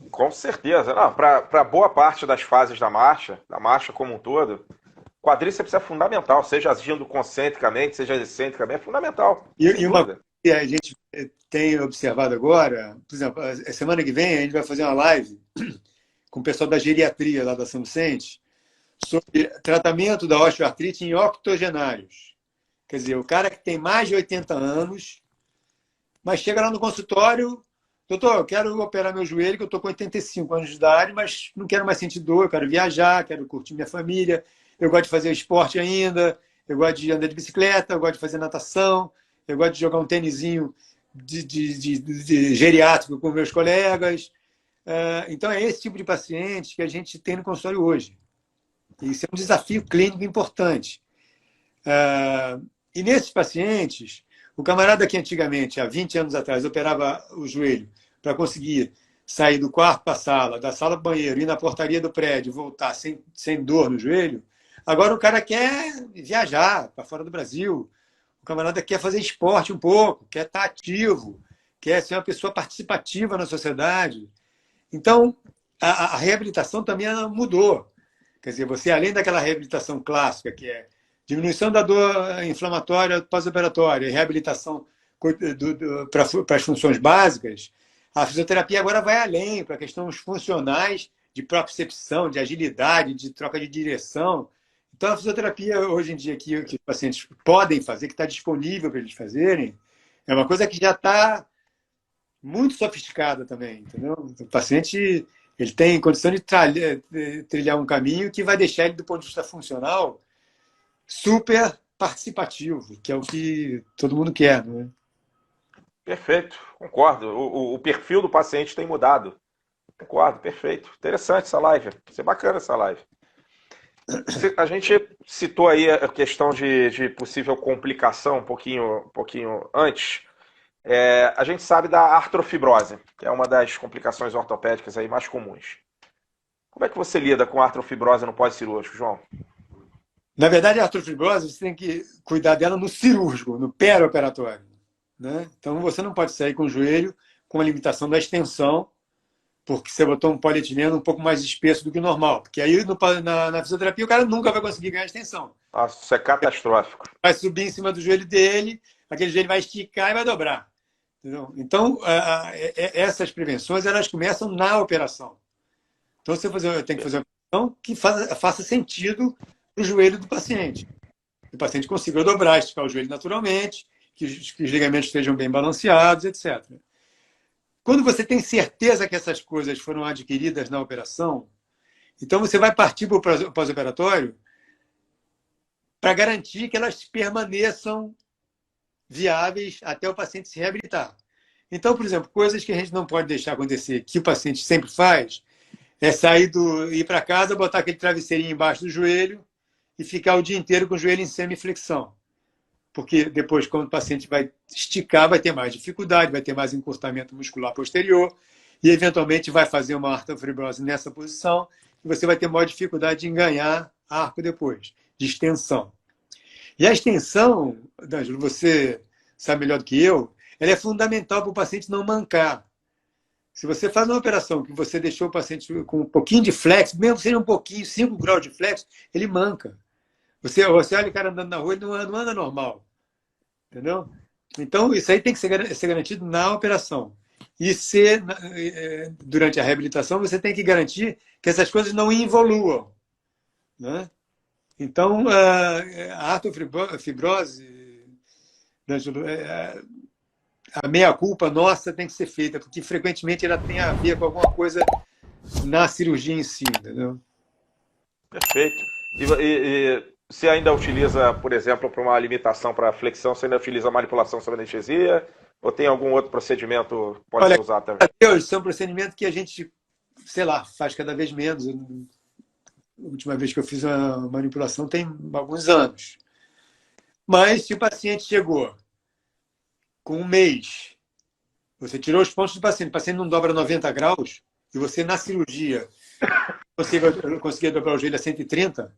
Com certeza. Para boa parte das fases da marcha como um todo, quadríceps é fundamental, seja agindo concentricamente, seja excentricamente, é fundamental. E uma coisa que a gente tem observado agora, por exemplo, a semana que vem a gente vai fazer uma live com o pessoal da geriatria lá da São Vicente sobre tratamento da osteoartrite em octogenários. Quer dizer, o cara que tem mais de 80 anos, mas chega lá no consultório, doutor, eu quero operar meu joelho, que eu estou com 85 anos de idade, mas não quero mais sentir dor, eu quero viajar, quero curtir minha família, eu gosto de fazer esporte ainda, eu gosto de andar de bicicleta, eu gosto de fazer natação, eu gosto de jogar um tênisinho de geriátrico com meus colegas. Então, é esse tipo de paciente que a gente tem no consultório hoje. Isso é um desafio clínico importante. E nesses pacientes, o camarada que antigamente, há 20 anos atrás, operava o joelho para conseguir sair do quarto para a sala, da sala para o banheiro, ir na portaria do prédio, voltar sem dor no joelho, agora o cara quer viajar para fora do Brasil, o camarada quer fazer esporte um pouco, quer estar ativo, quer ser uma pessoa participativa na sociedade. Então, a reabilitação também mudou. Quer dizer, você, além daquela reabilitação clássica, que é diminuição da dor inflamatória pós-operatória e reabilitação para as funções básicas, a fisioterapia agora vai além, para questões funcionais de propriocepção, de agilidade, de troca de direção. Então, a fisioterapia, hoje em dia, que os pacientes podem fazer, que está disponível para eles fazerem, é uma coisa que já está muito sofisticada também, entendeu? O paciente ele tem condição de trilhar um caminho que vai deixar ele, do ponto de vista funcional, super participativo, que é o que todo mundo quer, não é? Perfeito, concordo. O perfil do paciente tem mudado. Concordo, perfeito. Interessante essa live. Vai ser bacana essa live. A gente citou aí a questão de possível complicação um pouquinho antes. A gente sabe da artrofibrose, que é uma das complicações ortopédicas aí mais comuns. Como é que você lida com a artrofibrose no pós-cirúrgico, João? Na verdade, a artrofibrose, você tem que cuidar dela no cirúrgico, no perioperatório, né? Então, você não pode sair com o joelho com a limitação da extensão, porque você botou um polietileno um pouco mais espesso do que o normal. Porque aí, na fisioterapia, o cara nunca vai conseguir ganhar extensão. Nossa, isso é catastrófico. Vai subir em cima do joelho dele, aquele joelho vai esticar e vai dobrar. Entendeu? Então, essas prevenções, elas começam na operação. Então, você tem que fazer uma operação que faça sentido para o joelho do paciente. Que o paciente consiga dobrar, esticar o joelho naturalmente, que os ligamentos estejam bem balanceados, etc. Quando você tem certeza que essas coisas foram adquiridas na operação, então você vai partir para o pós-operatório para garantir que elas permaneçam viáveis até o paciente se reabilitar. Então, por exemplo, coisas que a gente não pode deixar acontecer, que o paciente sempre faz, é ir para casa, botar aquele travesseirinho embaixo do joelho e ficar o dia inteiro com o joelho em semiflexão. Porque depois, quando o paciente vai esticar, vai ter mais dificuldade, vai ter mais encurtamento muscular posterior e, eventualmente, vai fazer uma artrofibrose nessa posição e você vai ter maior dificuldade em ganhar arco depois, de extensão. E a extensão, D'Angelo, você sabe melhor do que eu, ela é fundamental para o paciente não mancar. Se você faz uma operação que você deixou o paciente com um pouquinho de flexo, mesmo que seja um pouquinho, 5 graus de flexo, ele manca. Você olha o cara andando na rua, ele não anda normal. Entendeu? Então, isso aí tem que ser garantido na operação. E durante a reabilitação, você tem que garantir que essas coisas não involuam. Né? Então, a artrofibrose, né, a meia-culpa nossa tem que ser feita, porque frequentemente ela tem a ver com alguma coisa na cirurgia em si. Entendeu? Perfeito. E você ainda utiliza, por exemplo, para uma limitação para flexão, você ainda utiliza manipulação sob anestesia? Ou tem algum outro procedimento que pode Olha, ser usado também? Deus, são procedimentos que a gente, sei lá, faz cada vez menos. A última vez que eu fiz uma manipulação tem alguns anos. Mas se o paciente chegou com um mês, você tirou os pontos do paciente, o paciente não dobra 90 graus, e você na cirurgia conseguia dobrar o joelho a 130,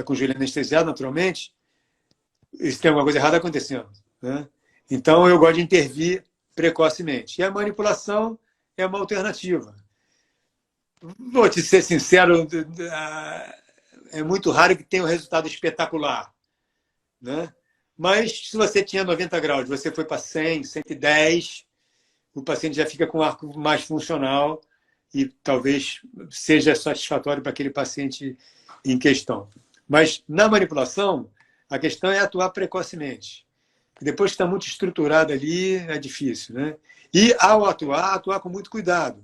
com o joelho anestesiado, naturalmente, isso tem alguma coisa errada acontecendo. Né? Então, eu gosto de intervir precocemente. E a manipulação é uma alternativa. Vou te ser sincero, é muito raro que tenha um resultado espetacular. Né? Mas se você tinha 90 graus, você foi para 100, 110, o paciente já fica com o arco mais funcional e talvez seja satisfatório para aquele paciente em questão. Mas na manipulação, a questão é atuar precocemente. Depois que está muito estruturado ali, é difícil. Né? E ao atuar com muito cuidado,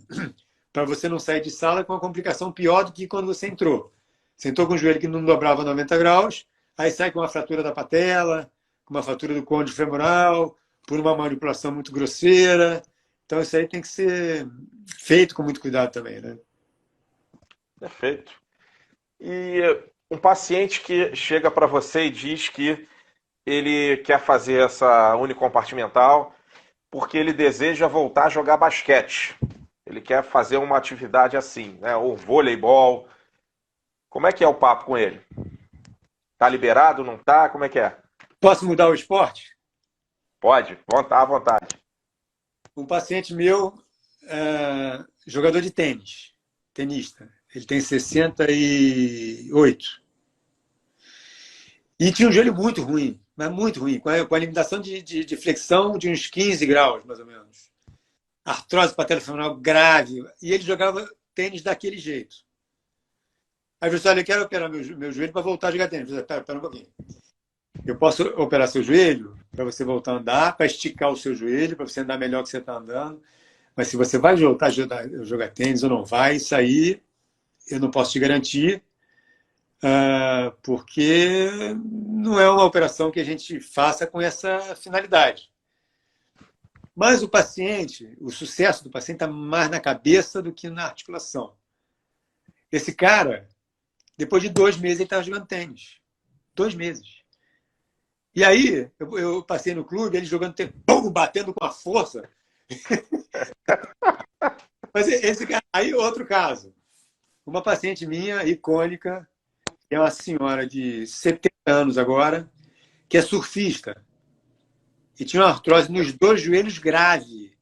para você não sair de sala com uma complicação pior do que quando você entrou. Você entrou com o joelho que não dobrava 90 graus, aí sai com uma fratura da patela, com uma fratura do côndilo femoral, por uma manipulação muito grosseira. Então, isso aí tem que ser feito com muito cuidado também. Né? Perfeito. E um paciente que chega para você e diz que ele quer fazer essa unicompartimental porque ele deseja voltar a jogar basquete. Ele quer fazer uma atividade assim, né? Ou voleibol. Como é que é o papo com ele? Tá liberado, não tá? Como é que é? Posso mudar o esporte? Pode, à vontade. Um paciente meu, jogador de tênis, tenista. Ele tem 68. E tinha um joelho muito ruim, mas muito ruim, com a limitação de flexão de uns 15 graus, mais ou menos. Artrose patelofemoral grave. E ele jogava tênis daquele jeito. Aí eu disse, olha, eu quero operar meu joelho para voltar a jogar tênis. Eu disse, pera um pouquinho. Eu posso operar seu joelho para você voltar a andar, para esticar o seu joelho, para você andar melhor que você está andando. Mas se você vai voltar a jogar tênis ou não vai, isso aí eu não posso te garantir, porque não é uma operação que a gente faça com essa finalidade. Mas o paciente, o sucesso do paciente está mais na cabeça do que na articulação. Esse cara, depois de 2 meses, ele estava jogando tênis. 2 meses. E aí, eu passei no clube, ele jogando tênis, batendo com a força. Mas esse cara, aí outro caso. Uma paciente minha, icônica, que é uma senhora de 70 anos agora, que é surfista. E tinha uma artrose nos 2 joelhos grave.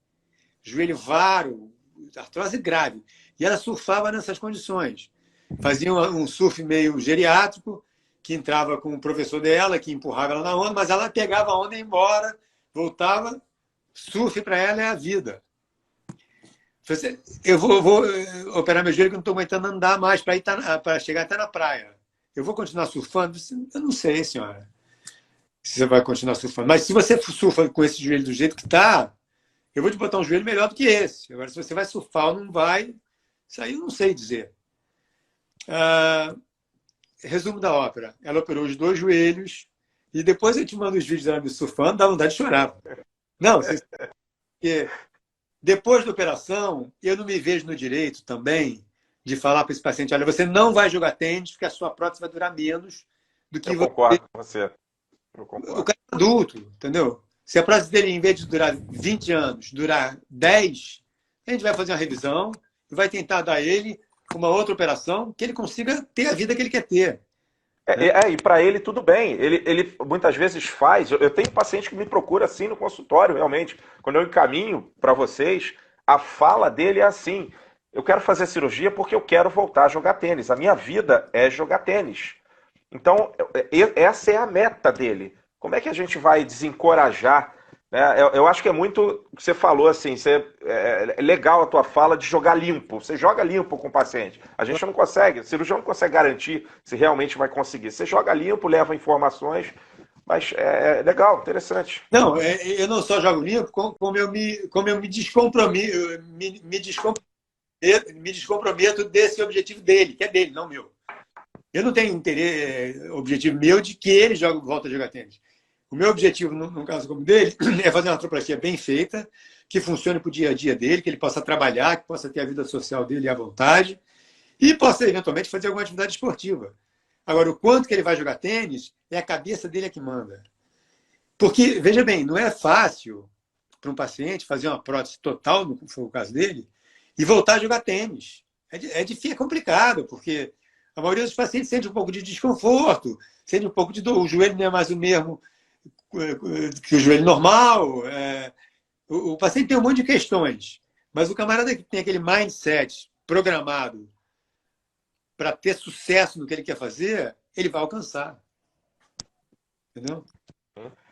Joelho varo, artrose grave. E ela surfava nessas condições. Fazia um surf meio geriátrico, que entrava com o professor dela, que empurrava ela na onda, mas ela pegava a onda e ia embora, voltava. Surf para ela é a vida. Eu vou operar meu joelho que eu não estou aguentando andar mais para chegar até na praia. Eu vou continuar surfando? Eu não sei, senhora, se você vai continuar surfando. Mas se você surfa com esse joelho do jeito que está, eu vou te botar um joelho melhor do que esse. Agora, se você vai surfar ou não vai, isso aí eu não sei dizer. Resumo da ópera. Ela operou os 2 joelhos e depois eu te mando os vídeos dela me surfando, dá vontade de chorar. Não, porque depois da operação, eu não me vejo no direito também de falar para esse paciente, olha, você não vai jogar tênis porque a sua prótese vai durar menos do que Eu concordo com você. Eu O concordo. cara é adulto, entendeu? Se a prótese dele, em vez de durar 20 anos, durar 10, a gente vai fazer uma revisão e vai tentar dar a ele uma outra operação que ele consiga ter a vida que ele quer ter. E para ele tudo bem. Ele muitas vezes faz. Eu tenho paciente que me procura assim no consultório, realmente. Quando eu encaminho para vocês, a fala dele é assim: eu quero fazer cirurgia porque eu quero voltar a jogar tênis. A minha vida é jogar tênis. Então, essa é a meta dele. Como é que a gente vai desencorajar? Né? Eu acho que é muito o que você falou, assim, é legal a tua fala de jogar limpo. Você joga limpo com o paciente. A gente não consegue, o cirurgião não consegue garantir se realmente vai conseguir. Você joga limpo, leva informações, mas é legal, interessante. Não, eu não só jogo limpo, como eu me descomprometo, me descomprometo desse objetivo dele, que é dele, não meu. Eu não tenho interesse, objetivo meu de que ele volte a jogar tênis. O meu objetivo, no caso como dele, é fazer uma artroplastia bem feita, que funcione para o dia a dia dele, que ele possa trabalhar, que possa ter a vida social dele à vontade e possa, eventualmente, fazer alguma atividade esportiva. Agora, o quanto que ele vai jogar tênis, é a cabeça dele que manda. Porque, veja bem, não é fácil para um paciente fazer uma prótese total, no foi o caso dele, e voltar a jogar tênis. É complicado, porque a maioria dos pacientes sente um pouco de desconforto, sente um pouco de dor. O joelho não é mais o mesmo que o joelho normal. O paciente tem um monte de questões, mas o camarada que tem aquele mindset programado para ter sucesso no que ele quer fazer, ele vai alcançar. Entendeu?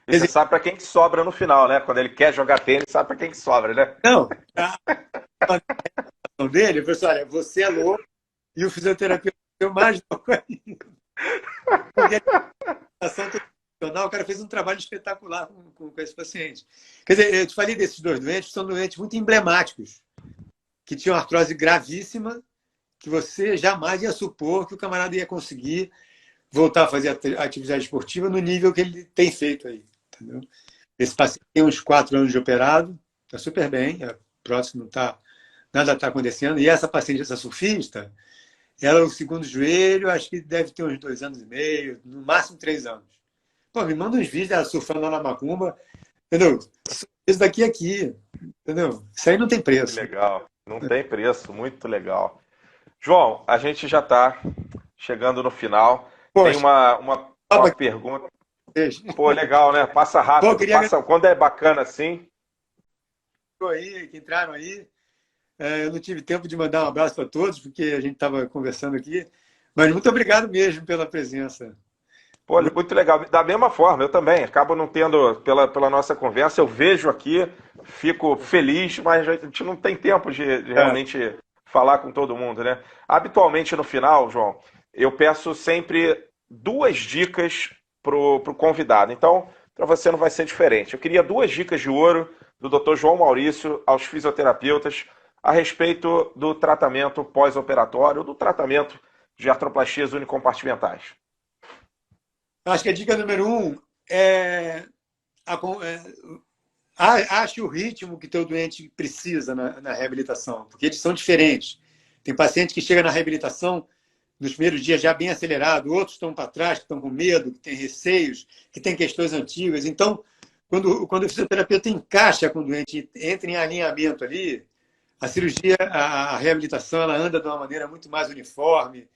E você sabe para quem que sobra no final, né? Quando ele quer jogar tênis, sabe para quem que sobra, né? Não, a dele, eu falei assim, olha, você é louco e o fisioterapeuta é o mais louco ainda. Porque a ação profissional, o cara fez um trabalho espetacular com esse paciente. Quer dizer, eu te falei desses dois doentes, são doentes muito emblemáticos, que tinham artrose gravíssima, que você jamais ia supor que o camarada ia conseguir voltar a fazer atividade esportiva no nível que ele tem feito aí. Entendeu? Esse paciente tem uns 4 anos de operado, está super bem, a prótese não está, nada está acontecendo. E essa paciente, essa surfista, ela, o segundo joelho, acho que deve ter uns 2 anos e meio, no máximo 3 anos. Pô, me manda uns vídeos dela surfando lá na macumba, entendeu? Isso daqui é aqui, entendeu? Isso aí não tem preço. Legal, não tem preço, muito legal. João, a gente já está chegando no final. Tem Poxa, uma pergunta. Pô, legal, né? Passa rápido. Pô, queria Passa, quando é bacana assim. aí, que entraram aí. Eu não tive tempo de mandar um abraço para todos, porque a gente estava conversando aqui. Mas muito obrigado mesmo pela presença. Pô, muito legal. Da mesma forma, eu também. Acabo não tendo, pela nossa conversa, eu vejo aqui, fico feliz, mas a gente não tem tempo de realmente falar com todo mundo, né? Habitualmente no final, João, eu peço sempre 2 dicas pro convidado. Então, para você não vai ser diferente. Eu queria 2 dicas de ouro do Dr. João Maurício aos fisioterapeutas a respeito do tratamento pós-operatório, do tratamento de artroplastias unicompartimentais. Acho que a dica número 1 é ache o ritmo que teu doente precisa na reabilitação, porque eles são diferentes. Tem paciente que chega na reabilitação nos primeiros dias já bem acelerado, outros estão para trás, que estão com medo, que têm receios, que têm questões antigas. Então, quando o fisioterapeuta encaixa com o doente, entra em alinhamento ali, a cirurgia, a reabilitação, ela anda de uma maneira muito mais uniforme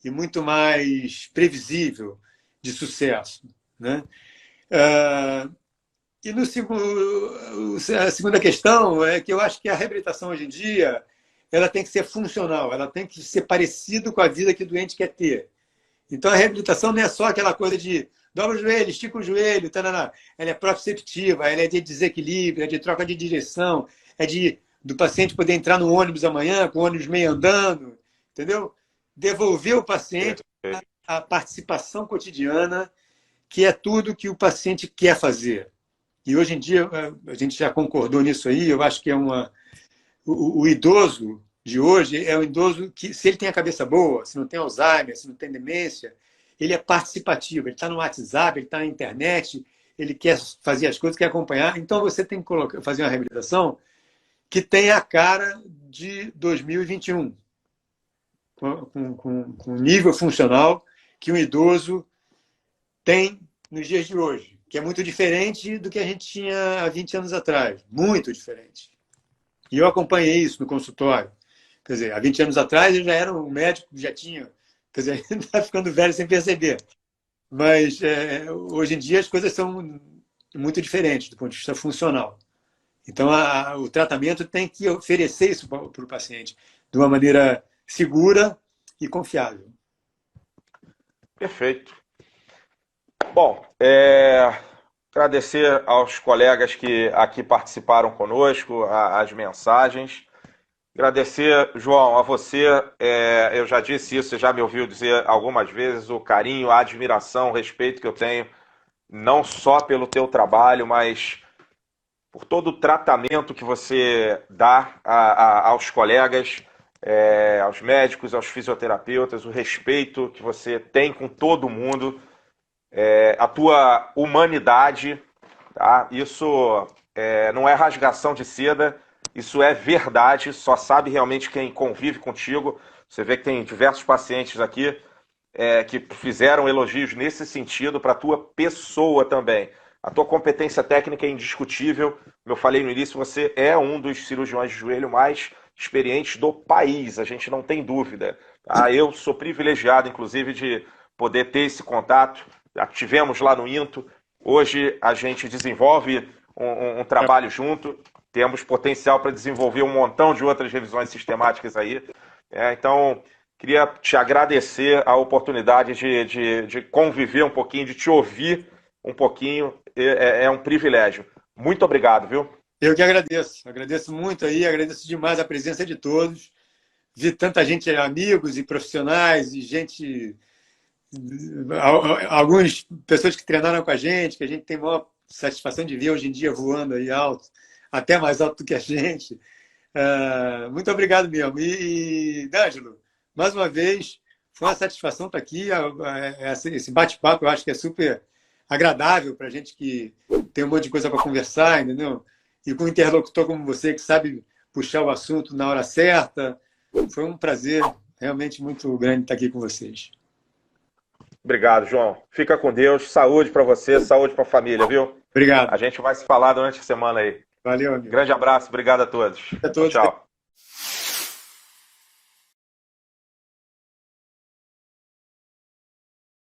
e muito mais previsível de sucesso, né? E a segunda questão é que eu acho que a reabilitação hoje em dia ela tem que ser funcional, ela tem que ser parecido com a vida que o doente quer ter. Então a reabilitação não é só aquela coisa de dobra o joelho, estica o joelho, tarará. Ela é proprioceptiva, ela é de desequilíbrio, é de troca de direção, do paciente poder entrar no ônibus amanhã, com o ônibus meio andando, entendeu? Devolver o paciente a participação cotidiana, que é tudo que o paciente quer fazer. E hoje em dia, a gente já concordou nisso aí, eu acho que o idoso de hoje é um idoso que, se ele tem a cabeça boa, se não tem Alzheimer, se não tem demência, ele é participativo, ele está no WhatsApp, ele está na internet, ele quer fazer as coisas, quer acompanhar. Então, você tem que fazer uma reabilitação que tenha a cara de 2021, com nível funcional que um idoso tem nos dias de hoje, que é muito diferente do que a gente tinha há 20 anos atrás. Muito diferente. E eu acompanhei isso no consultório. Quer dizer, há 20 anos atrás eu já era um médico que já tinha... Quer dizer, está ficando velho sem perceber. Mas hoje em dia as coisas são muito diferentes do ponto de vista funcional. Então, o tratamento tem que oferecer isso para o paciente de uma maneira segura e confiável. Perfeito. Bom, agradecer aos colegas que aqui participaram conosco, as mensagens. Agradecer, João, a você. Eu já disse isso, você já me ouviu dizer algumas vezes, o carinho, a admiração, o respeito que eu tenho, não só pelo teu trabalho, mas por todo o tratamento que você dá aos colegas, aos médicos, aos fisioterapeutas, o respeito que você tem com todo mundo, a tua humanidade, tá? Isso não é rasgação de seda, isso é verdade, só sabe realmente quem convive contigo. Você vê que tem diversos pacientes aqui que fizeram elogios nesse sentido para a tua pessoa também. A tua competência técnica é indiscutível. Como eu falei no início, você é um dos cirurgiões de joelho mais experientes do país, a gente não tem dúvida. Tá? Eu sou privilegiado, inclusive, de poder ter esse contato. Já tivemos lá no INTO. Hoje a gente desenvolve um trabalho junto. Temos potencial para desenvolver um montão de outras revisões sistemáticas aí. Então, queria te agradecer a oportunidade de conviver um pouquinho, de te ouvir um pouquinho. É um privilégio. Muito obrigado, viu? Eu que agradeço. Agradeço muito aí, agradeço demais a presença de todos. Vi tanta gente, amigos e profissionais, e gente, algumas pessoas que treinaram com a gente, que a gente tem maior satisfação de ver hoje em dia voando aí alto, até mais alto do que a gente. Muito obrigado mesmo. E D'Angelo, mais uma vez, foi uma satisfação estar aqui. Esse bate-papo eu acho que é super agradável para a gente que tem um monte de coisa para conversar, entendeu? E com um interlocutor como você, que sabe puxar o assunto na hora certa. Foi um prazer realmente muito grande estar aqui com vocês. Obrigado, João. Fica com Deus. Saúde para você, saúde para a família, viu? Obrigado. A gente vai se falar durante a semana aí. Valeu, amigo. Grande abraço, obrigado a todos. A todos. Tchau.